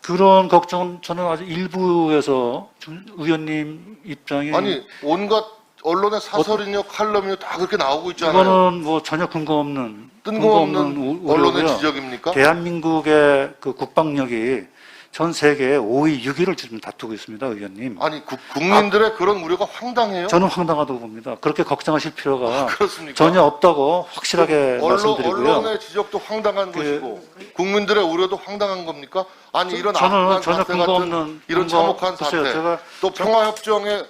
그런 걱정은 저는 아주 일부에서 의원님 입장이 아니 온갖 언론의 사설이며 칼럼이며 다 그렇게 나오고 있잖아요. 이거는 뭐 전혀 근거 없는 뜬금없는 언론의 우려고요. 지적입니까? 대한민국의 국방력이 전 세계에 5위, 6위를 지금 다투고 있습니다, 의원님. 아니 국민들의 그런 우려가 황당해요? 저는 황당하다고 봅니다. 그렇게 걱정하실 필요가 그렇습니까? 전혀 없다고 확실하게 말씀드리고요. 언론의 지적도 황당한 것이고 국민들의 우려도 황당한 겁니까? 아니 이런 저는 아프간 전혀 사태 근거 같은 없는 이런 참혹한 글쎄요, 사태 제가 또 평화협정의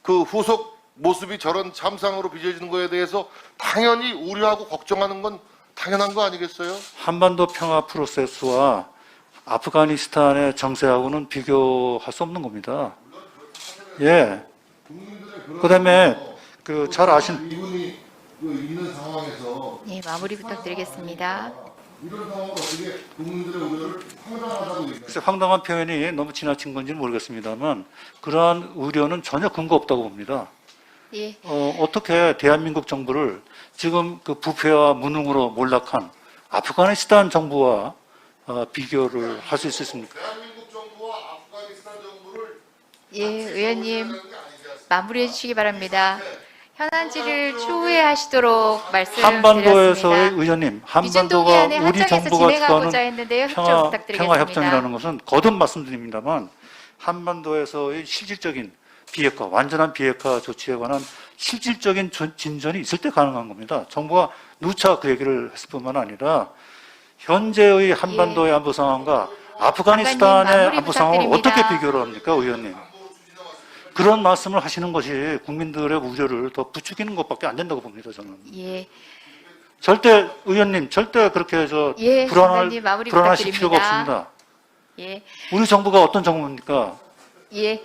그 후속 모습이 저런 참상으로 빚어지는 거에 대해서 당연히 우려하고 걱정하는 건 당연한 거 아니겠어요? 한반도 평화 프로세스와 아프가니스탄의 정세하고는 비교할 수 없는 겁니다. 예. 그다음에 잘 아신 이분이 있는 상황에서 네, 마무리 부탁드리겠습니다. 이런 상황을 어떻게 국민들의 우려를 황당하다고 얘기해요? 글쎄 황당한 표현이 너무 지나친 건지는 모르겠습니다만 그러한 우려는 전혀 근거 없다고 봅니다. 예, 어떻게 대한민국 정부를 지금 부패와 무능으로 몰락한 아프가니스탄 정부와 비교를 할 수 있습니까? 대한민국 정부와 아프가니스탄 정부를 예, 의원님 마무리해 주시기 바랍니다. 현안지를 추후에 하시도록 한반도에서의 말씀드렸습니다. 의원님, 유진 한반도가 동의안에 우리 합정해서 정부가 진행하고자 추구하는 했는데요. 협조 평화 부탁드리겠습니다. 협정이라는 것은 거듭 말씀드립니다만 한반도에서의 실질적인 비핵화, 완전한 비핵화 조치에 관한 실질적인 진전이 있을 때 가능한 겁니다. 정부가 누차 그 얘기를 했을 뿐만 아니라 현재의 한반도의 안보 상황과 아프가니스탄의 장관님, 마무리 안보 상황을 부탁드립니다. 어떻게 비교를 합니까, 의원님? 그런 말씀을 하시는 것이 국민들의 우려를 더 부추기는 것밖에 안 된다고 봅니다, 저는. 예, 절대 의원님 절대 그렇게 해서 예, 장관님 마무리 불안하실 필요가 부탁드립니다. 없습니다. 예, 우리 정부가 어떤 정부입니까? 예.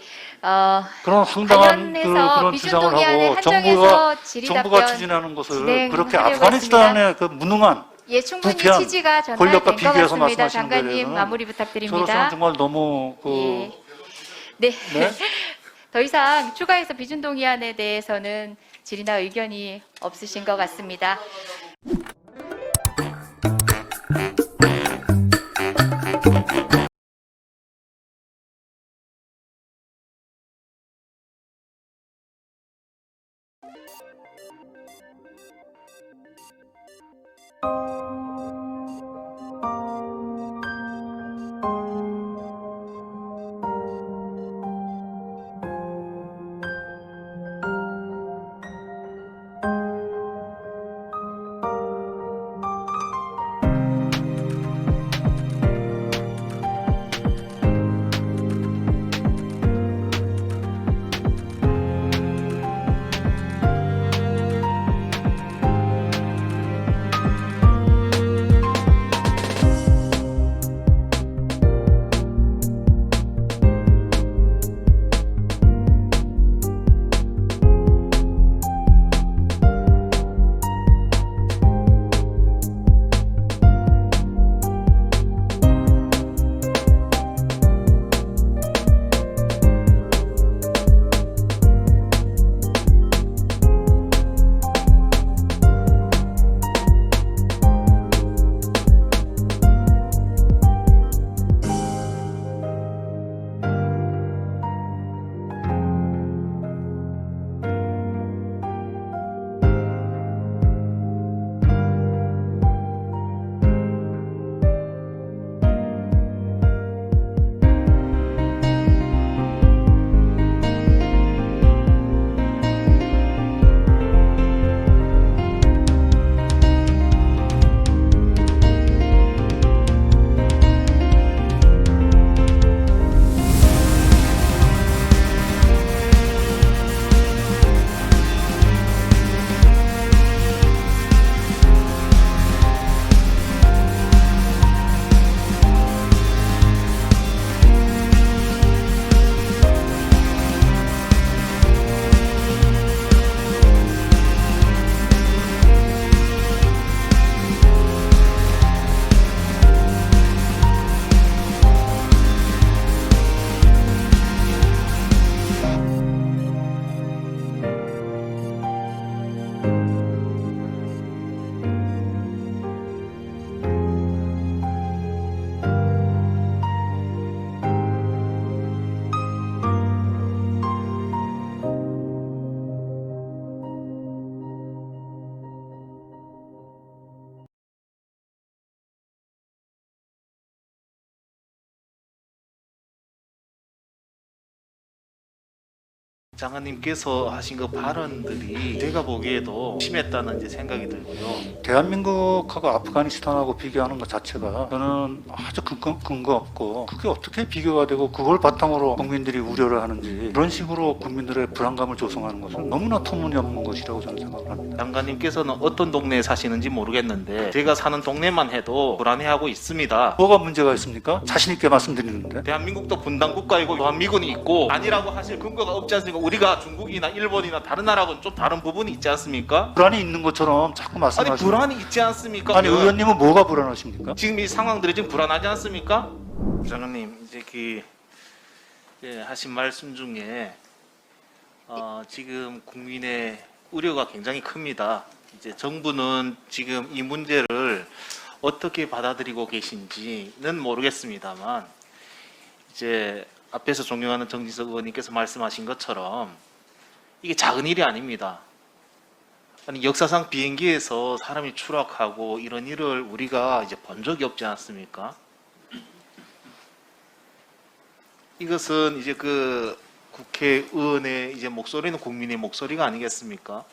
그런 황당한 관련해서 그런 비준 주장을 동의안에 하고 한정해서 질의 정부가 답변 추진하는 것을 진행하려고 그렇게 아프가니스탄의 그 무능한 예, 충분히 부패한 취지가 권력과 전달된 것 비교해서 같습니다. 말씀하시는 거에 장관님 대해서는 마무리 저로서는 부탁드립니다. 정말 너무 예. 네. 네? 더 이상 추가해서 비준 동의안에 대해서는 질의나 의견이 없으신 것 같습니다. 장관님께서 하신 그 발언들이 제가 보기에도 심했다는 이제 생각이 들고요. 대한민국하고 아프가니스탄하고 비교하는 것 자체가 저는 아주 근거 없고 그게 어떻게 비교가 되고 그걸 바탕으로 국민들이 우려를 하는지 그런 식으로 국민들의 불안감을 조성하는 것은 너무나 터무니없는 것이라고 저는 생각을 합니다. 장관님께서는 어떤 동네에 사시는지 모르겠는데 제가 사는 동네만 해도 불안해하고 있습니다. 뭐가 문제가 있습니까? 자신 있게 말씀드리는데. 대한민국도 분단 국가이고 주한미군이 있고 아니라고 하실 근거가 없지 않습니까? 우리가 중국이나 일본이나 다른 나라하고는 좀 다른 부분이 있지 않습니까? 불안이 있는 것처럼 자꾸 아니 말씀하시는. 불안이 있지 않습니까? 아니 의원님은 뭐가 불안하십니까? 지금 이 상황들이 지금 불안하지 않습니까? 장관님 이제 하신 말씀 중에 지금 국민의 우려가 굉장히 큽니다. 이제 정부는 지금 이 문제를 어떻게 받아들이고 계신지는 모르겠습니다만 이제 앞에서 존경하는 정진석 의원님께서 말씀하신 것처럼 이게 작은 일이 아닙니다. 아니 역사상 비행기에서 사람이 추락하고 이런 일을 우리가 이제 본 적이 없지 않습니까? 이것은 이제 그 국회의원의 이제 목소리는 국민의 목소리가 아니겠습니까?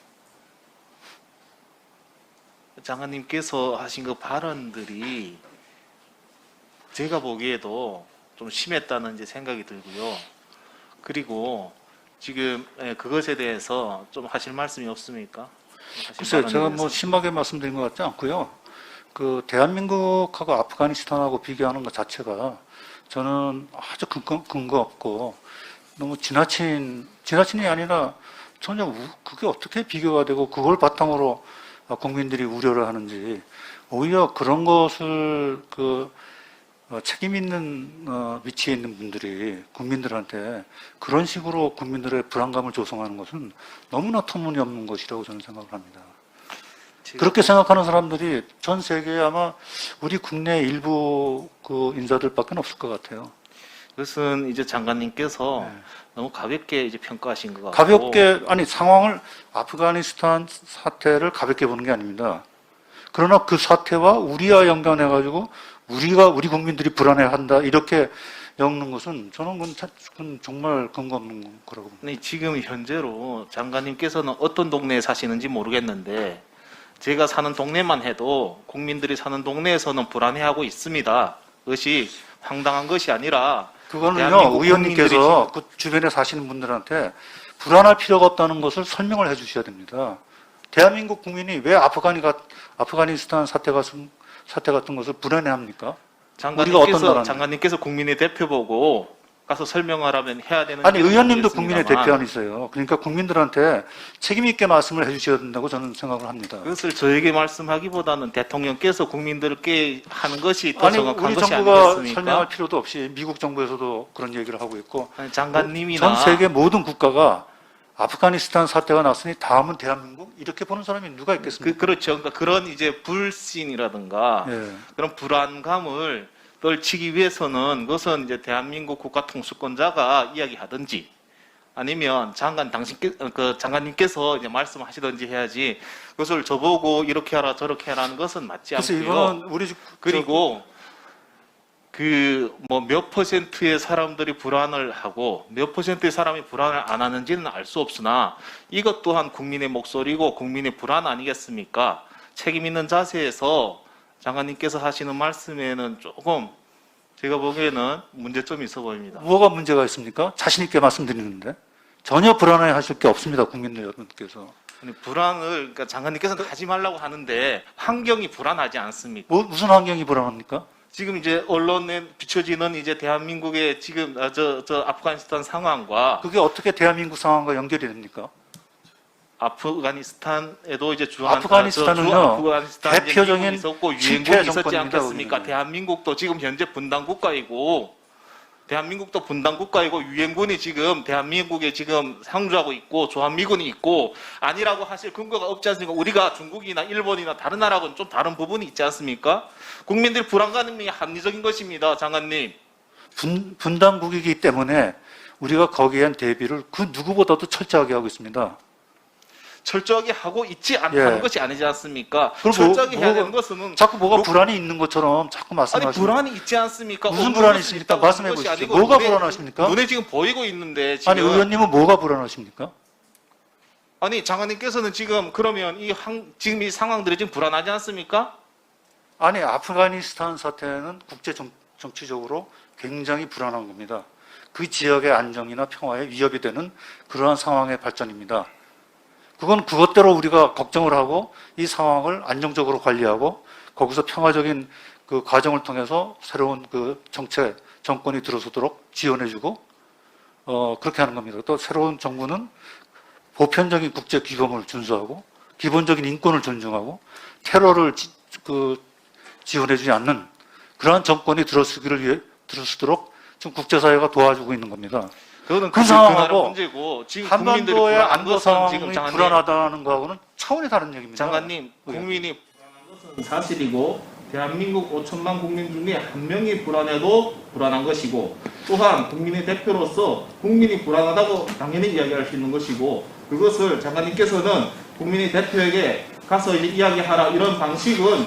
장관님께서 하신 그 발언들이 제가 보기에도 좀 심했다는 이제 생각이 들고요. 그리고 지금 그것에 대해서 좀 하실 말씀이 없습니까? 글쎄요, 제가 뭐 심하게 말씀드린 것 같지 않고요. 그 대한민국하고 아프가니스탄하고 비교하는 것 자체가 저는 아주 근거 없고 너무 지나친이 아니라 전혀 그게 어떻게 비교가 되고 그걸 바탕으로 국민들이 우려를 하는지 오히려 그런 것을 책임 있는 위치에 있는 분들이 국민들한테 그런 식으로 국민들의 불안감을 조성하는 것은 너무나 터무니없는 것이라고 저는 생각을 합니다. 그렇게 생각하는 사람들이 전 세계에 아마 우리 국내 일부 그 인사들밖에 없을 것 같아요. 그것은 이제 장관님께서 너무 가볍게 이제 평가하신 것 같고 가볍게 아니 상황을 아프가니스탄 사태를 가볍게 보는 게 아닙니다. 그러나 그 사태와 우리와 연관해 가지고 우리 국민들이 불안해한다 이렇게 엮는 것은 저는 그건 정말 근거 없는 거라고 봅니다. 네, 지금 현재로 장관님께서는 어떤 동네에 사시는지 모르겠는데 제가 사는 동네만 해도 국민들이 사는 동네에서는 불안해하고 있습니다. 그것이 황당한 것이 아니라 그거는요 의원님께서 그 주변에 사시는 분들한테 불안할 필요가 없다는 것을 설명을 해주셔야 됩니다. 대한민국 국민이 왜 아프가니스탄 사태 같은 것을 불안해합니까? 장관님께서 국민의 대표 보고 가서 설명하라면 해야 되는. 아니 의원님도 국민의 대표 아니세요. 그러니까 국민들한테 책임 있게 말씀을 해주셔야 된다고 저는 생각을 합니다. 그것을 저에게 말씀하기보다는 대통령께서 국민들께 하는 것이 더 아니 정확한 우리 것이 정부가 아니겠습니까? 설명할 필요도 없이 미국 정부에서도 그런 얘기를 하고 있고 아니, 장관님이나 전 세계 모든 국가가 아프가니스탄 사태가 났으니 다음은 대한민국 이렇게 보는 사람이 누가 있겠습니까? 그렇죠. 그러니까 그런 이제 불신이라든가 그런 불안감을 떨치기 위해서는 그것은 이제 대한민국 국가 통수권자가 이야기하든지 아니면 장관님께서 이제 말씀하시든지 해야지 그것을 저보고 이렇게 하라 저렇게 하라는 것은 맞지 않고요. 그리고 몇 퍼센트의 사람들이 불안을 하고 몇 퍼센트의 사람이 불안을 안 하는지는 알 수 없으나 이것 또한 국민의 목소리고 국민의 불안 아니겠습니까? 책임 있는 자세에서 장관님께서 하시는 말씀에는 조금 제가 보기에는 문제점이 있어 보입니다. 뭐가 문제가 있습니까? 자신 있게 말씀드리는데 전혀 불안해 하실 게 없습니다. 국민들 여러분께서. 그러니까 장관님께서는 하지 말라고 하는데 환경이 불안하지 않습니까? 무슨 환경이 불안합니까? 지금 이제 언론에 비춰지는 이제 대한민국의 지금 아프가니스탄 상황과 그게 어떻게 대한민국 상황과 연결이 됩니까? 아프가니스탄에도 이제 아프가니스탄은요 대표적인 있었고 유행군이 침체 있었지 정권입니다. 않겠습니까? 우리는. 대한민국도 지금 현재 분단 국가이고 유엔군이 지금 대한민국에 지금 상주하고 있고 주한미군이 있고 아니라고 하실 근거가 없지 않습니까? 우리가 중국이나 일본이나 다른 나라하고는 좀 다른 부분이 있지 않습니까? 국민들 불안감이 합리적인 것입니다, 장관님. 분단국이기 때문에 우리가 거기에 대한 대비를 그 누구보다도 철저하게 하고 있습니다. 철저하게 하고 있지 않다는 예. 것이 아니지 않습니까? 그럼 철저하게 해야 뭐가- 되는 것은 자꾸 뭐가 로- 불안이 있는 것처럼 자꾸 아니 말씀하시는 불안이 있지 않습니까? 무슨 없는 불안이 것이 있습니까? 있다고 말씀해 하는 것이 보십시오. 아니고 뭐가 눈에- 불안하십니까? 눈에 지금 보이고 있는데 지금 아니 의원님은 뭐가 불안하십니까? 아니 장관님께서는 지금 그러면 지금 이 상황들이 지금 불안하지 않습니까? 아니 아프가니스탄 사태는 국제 정치적으로 굉장히 불안한 겁니다. 그 지역의 안정이나 평화에 위협이 되는 그러한 상황의 발전입니다. 그건 그것대로 우리가 걱정을 하고 이 상황을 안정적으로 관리하고 거기서 평화적인 그 과정을 통해서 새로운 그 정권이 들어서도록 지원해주고 그렇게 하는 겁니다. 또 새로운 정부는 보편적인 국제 규범을 준수하고 기본적인 인권을 존중하고 테러를 지원해주지 않는 그러한 정권이 들어서도록 지금 국제사회가 도와주고 있는 겁니다. 그거는 그 그 상황하고 나라 문제고 지금 국민들이 한반도의 불안한 안보 것은 상황이 지금 장관님 불안하다는 거하고는 차원이 다른 얘기입니다. 장관님 국민이 불안한 것은 사실이고 대한민국 5천만 국민 중에 한 명이 불안해도 불안한 것이고 또한 국민의 대표로서 국민이 불안하다고 당연히 이야기할 수 있는 것이고 그것을 장관님께서는 국민의 대표에게 가서 이야기하라 이런 방식은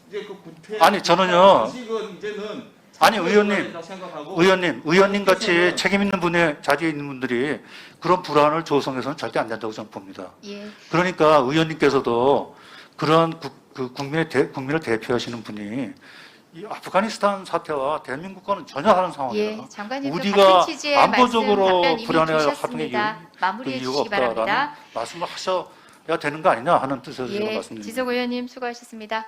이제 그 구태 아니, 저는요. 방식은 이제는 아니 의원님 생각하고 의원님 같이 책임 있는 분의 자리에 있는 분들이 그런 불안을 조성해서는 절대 안 된다고 저는 봅니다. 예. 그러니까 의원님께서도 그런 국민을 대표하시는 분이 이 아프가니스탄 사태와 대한민국과는 전혀 다른 상황이다. 예, 장관님도 우리가 같은 취지의 안보적으로 말씀 답변 이미 불안해할 주셨습니다. 마무리해 이유가 주시기 없다라는 바랍니다. 말씀을 하셔야 되는 거 아니냐 하는 뜻에서 제가 예, 말씀드립니다. 지석 의원님 수고하셨습니다.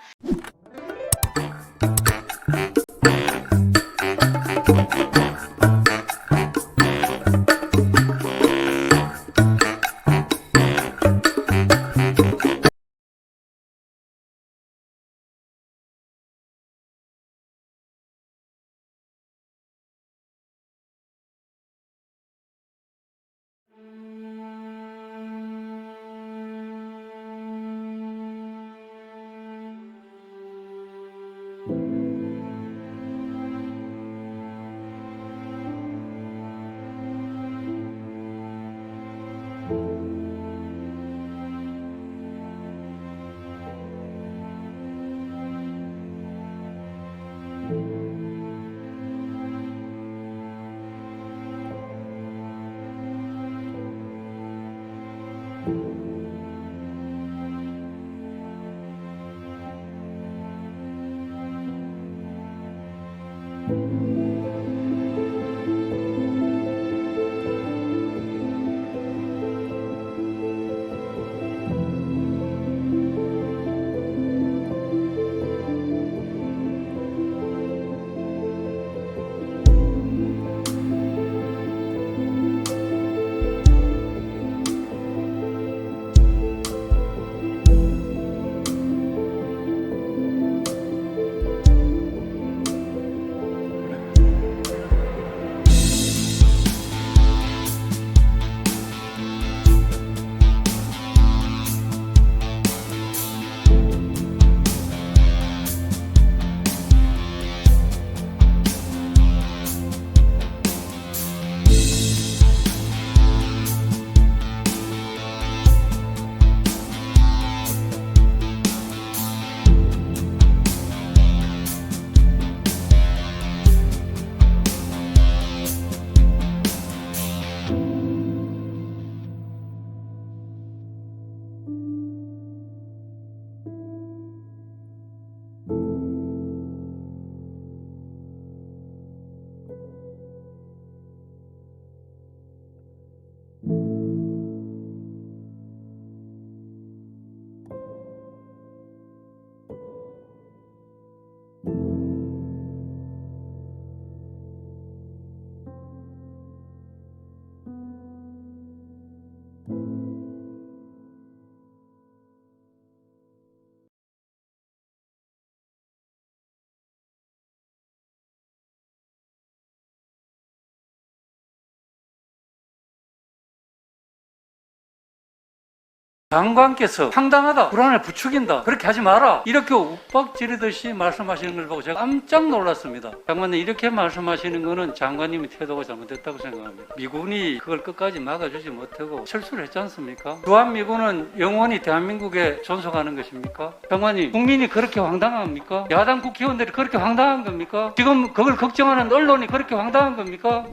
장관께서 황당하다, 불안을 부추긴다, 그렇게 하지 마라, 이렇게 욱박지르듯이 말씀하시는 걸 보고 제가 깜짝 놀랐습니다. 장관님, 이렇게 말씀하시는 거는 장관님의 태도가 잘못됐다고 생각합니다. 미군이 그걸 끝까지 막아주지 못하고 철수를 했지 않습니까? 주한미군은 영원히 대한민국에 존속하는 것입니까? 장관님, 국민이 그렇게 황당합니까? 야당 국회의원들이 그렇게 황당한 겁니까? 지금 그걸 걱정하는 언론이 그렇게 황당한 겁니까?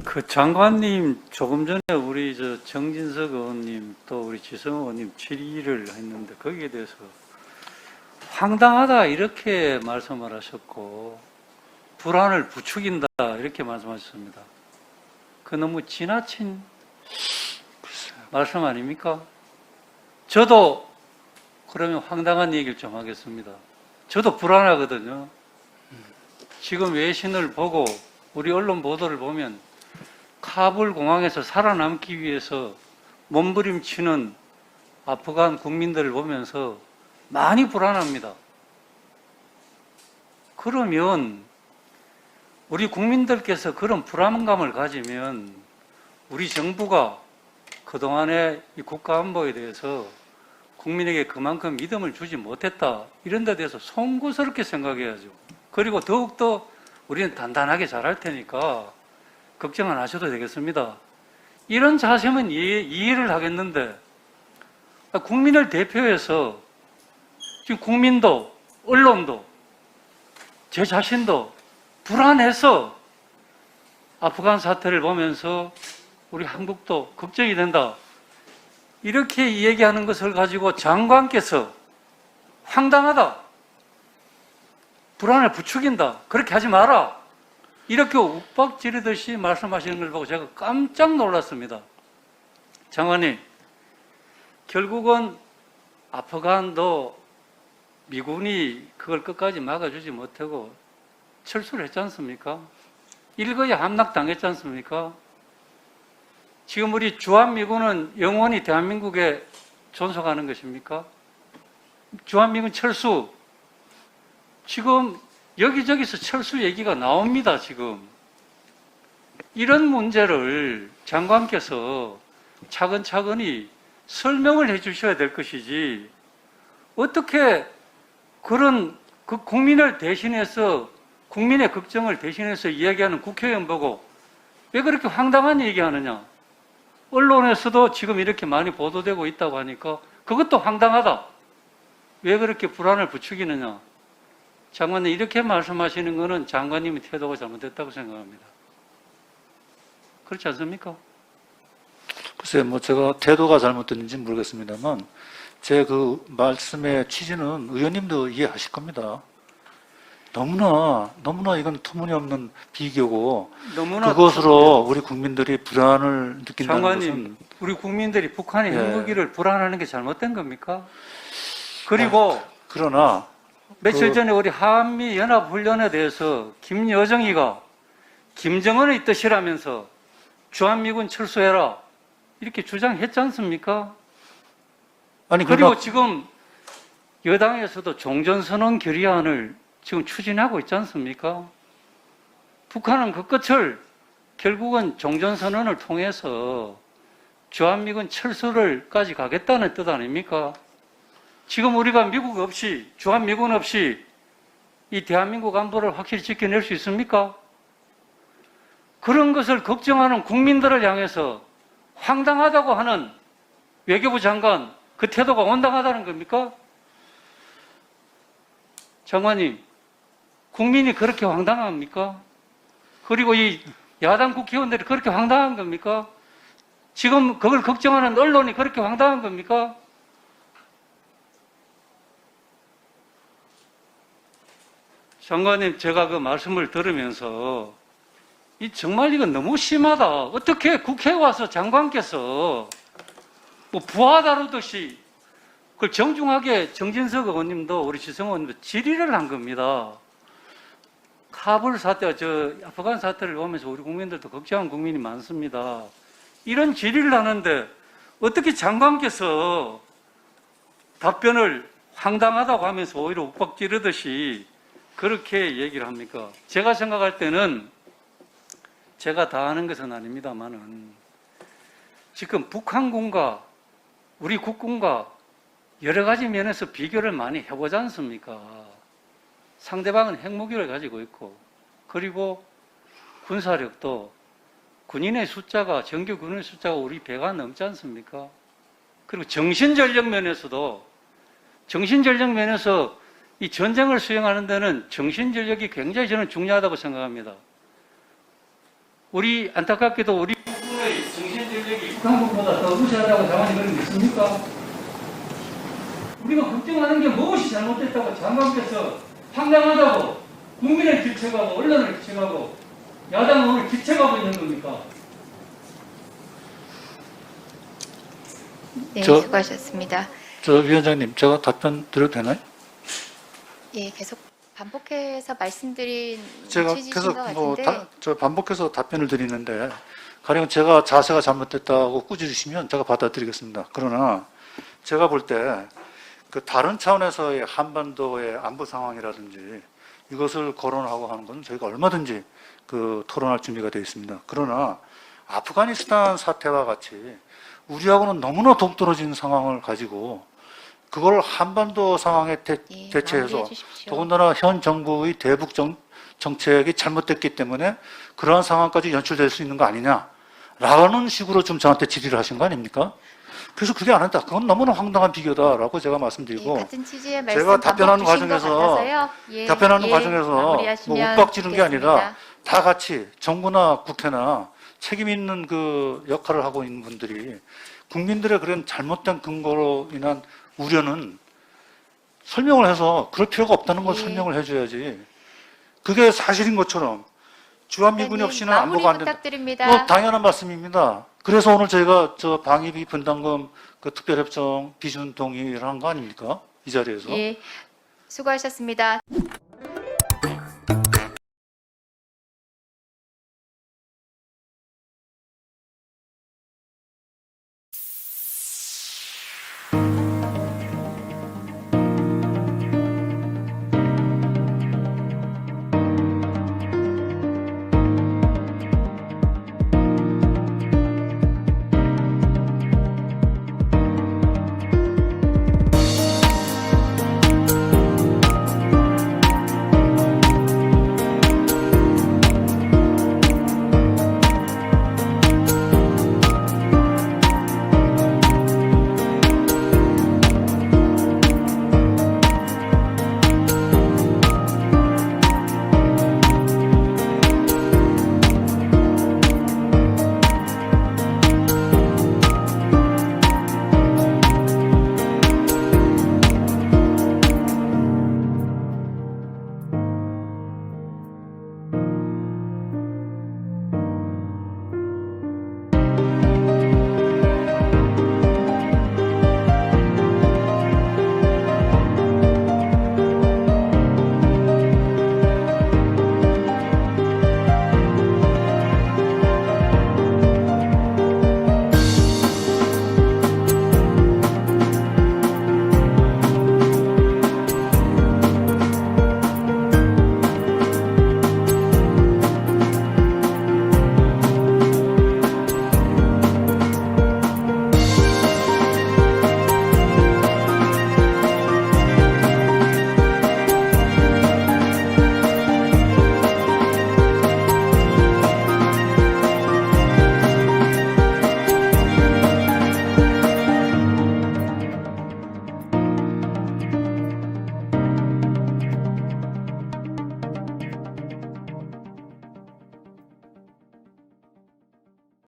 그 장관님, 조금 전에 우리 정진석 의원님 또 우리 지성 의원님 질의를 했는데 거기에 대해서 황당하다 이렇게 말씀을 하셨고 불안을 부추긴다 이렇게 말씀하셨습니다. 그 너무 지나친 말씀 아닙니까? 저도 그러면 황당한 얘기를 좀 하겠습니다. 저도 불안하거든요. 지금 외신을 보고 우리 언론 보도를 보면 카불 공항에서 살아남기 위해서 몸부림치는 아프간 국민들을 보면서 많이 불안합니다. 그러면 우리 국민들께서 그런 불안감을 가지면 우리 정부가 그동안의 이 국가안보에 대해서 국민에게 그만큼 믿음을 주지 못했다, 이런 데 대해서 송구스럽게 생각해야죠. 그리고 더욱더 우리는 단단하게 잘할 테니까 걱정 안 하셔도 되겠습니다. 이런 자세면 이해를 하겠는데 국민을 대표해서 지금 국민도 언론도 제 자신도 불안해서 아프간 사태를 보면서 우리 한국도 걱정이 된다, 이렇게 얘기하는 것을 가지고 장관께서 황당하다, 불안을 부추긴다, 그렇게 하지 마라, 이렇게 욱박지르듯이 말씀하시는 걸 보고 제가 깜짝 놀랐습니다. 장관님, 결국은 아프간도 미군이 그걸 끝까지 막아주지 못하고 철수를 했지 않습니까? 일거에 함락당했지 않습니까? 지금 우리 주한미군은 영원히 대한민국에 존속하는 것입니까? 주한미군 철수, 지금 여기저기서 철수 얘기가 나옵니다. 지금 이런 문제를 장관께서 차근차근히 설명을 해 주셔야 될 것이지, 어떻게 그런 국민을 대신해서, 국민의 걱정을 대신해서 이야기하는 국회의원 보고 왜 그렇게 황당한 얘기하느냐, 언론에서도 지금 이렇게 많이 보도되고 있다고 하니까 그것도 황당하다, 왜 그렇게 불안을 부추기느냐. 장관님, 이렇게 말씀하시는 것은 장관님의 태도가 잘못됐다고 생각합니다. 그렇지 않습니까? 글쎄요, 뭐 제가 태도가 잘못됐는지 모르겠습니다만 제 그 말씀의 취지는 의원님도 이해하실 겁니다. 너무나 이건 터무니없는 비교고, 너무나 그것으로 우리 국민들이 불안을 느낀다는 장관님, 것은, 우리 국민들이 북한의 예. 핵무기를 불안하는 게 잘못된 겁니까? 그리고 그러나 며칠 전에 우리 한미 연합 훈련에 대해서 김여정이가 김정은의 뜻이라면서 주한미군 철수해라 이렇게 주장했지 않습니까? 아니 그리고 지금 여당에서도 종전선언 결의안을 지금 추진하고 있지 않습니까? 북한은 그 끝을 결국은 종전선언을 통해서 주한미군 철수를까지 가겠다는 뜻 아닙니까? 지금 우리가 미국 없이, 주한미군 없이 이 대한민국 안보를 확실히 지켜낼 수 있습니까? 그런 것을 걱정하는 국민들을 향해서 황당하다고 하는 외교부 장관, 그 태도가 온당하다는 겁니까? 장관님, 국민이 그렇게 황당합니까? 그리고 이 야당 국회의원들이 그렇게 황당한 겁니까? 지금 그걸 걱정하는 언론이 그렇게 황당한 겁니까? 장관님, 제가 그 말씀을 들으면서 정말 이건 너무 심하다. 어떻게 국회에 와서 장관께서 뭐 부하 다루듯이 그걸 정중하게, 정진석 의원님도 우리 지성 의원님도 질의를 한 겁니다. 카불 사태, 아프간 사태를 보면서 우리 국민들도 걱정한 국민이 많습니다. 이런 질의를 하는데 어떻게 장관께서 답변을 황당하다고 하면서 오히려 욱박지르듯이 그렇게 얘기를 합니까? 제가 생각할 때는 제가 다 아는 것은 아닙니다만은 지금 북한군과 우리 국군과 여러 가지 면에서 비교를 많이 해보지 않습니까? 상대방은 핵무기를 가지고 있고, 그리고 군사력도 군인의 숫자가, 정규 군인의 숫자가 우리 배가 넘지 않습니까? 그리고 정신전력 면에서도, 정신전력 면에서 이 전쟁을 수행하는 데는 정신전력이 굉장히 저는 중요하다고 생각합니다. 우리, 안타깝게도 우리 국군의 정신전력이 북한군보다 더 우세하다고 장관님 그런 게 있습니까? 우리가 걱정하는 게 무엇이 잘못됐다고 장관께서 황당하다고 국민을 기책하고 언론을 기책하고 야당을 기책하고 있는 겁니까? 네, 저- 수고하셨습니다. 저 위원장님, 제가 답변 드려도 되나요? 예, 계속 반복해서 말씀드린 제가 취지신 계속 것 뭐 같은데 저 반복해서 답변을 드리는데 가령 제가 자세가 잘못됐다고 꾸짖으시면 제가 받아들이겠습니다. 그러나 제가 볼 때 그 다른 차원에서의 한반도의 안보 상황이라든지 이것을 거론하고 하는 것은 저희가 얼마든지 그 토론할 준비가 되어 있습니다. 그러나 아프가니스탄 사태와 같이 우리하고는 너무나 동떨어진 상황을 가지고 그걸 한반도 상황에 예, 대체해서 마무리해 주십시오. 더군다나 현 정부의 대북 정책이 잘못됐기 때문에 그러한 상황까지 연출될 수 있는 거 아니냐라는 식으로 좀 저한테 질의를 하신 거 아닙니까? 그래서 그게 안 한다. 그건 너무나 황당한 비교다라고 제가 말씀드리고 예, 같은 취지의 말씀 제가 답변하는 반복 주신 것 과정에서 같아서요. 예, 답변하는 예, 과정에서 뭐 마무리하시면 윽박지른 게 아니라 좋겠습니다. 다 같이 정부나 국회나 책임 있는 그 역할을 하고 있는 분들이 국민들의 그런 잘못된 근거로 인한 우려는 설명을 해서 그럴 필요가 없다는 걸 예. 설명을 해줘야지. 그게 사실인 것처럼 주한미군이 네, 없이는 마무리 안보가 안 된다. 부탁드립니다. 뭐 당연한 말씀입니다. 그래서 오늘 저희가 저 방위비 분담금 그 특별협정 비준 동의를 한 거 아닙니까? 이 자리에서. 예, 수고하셨습니다.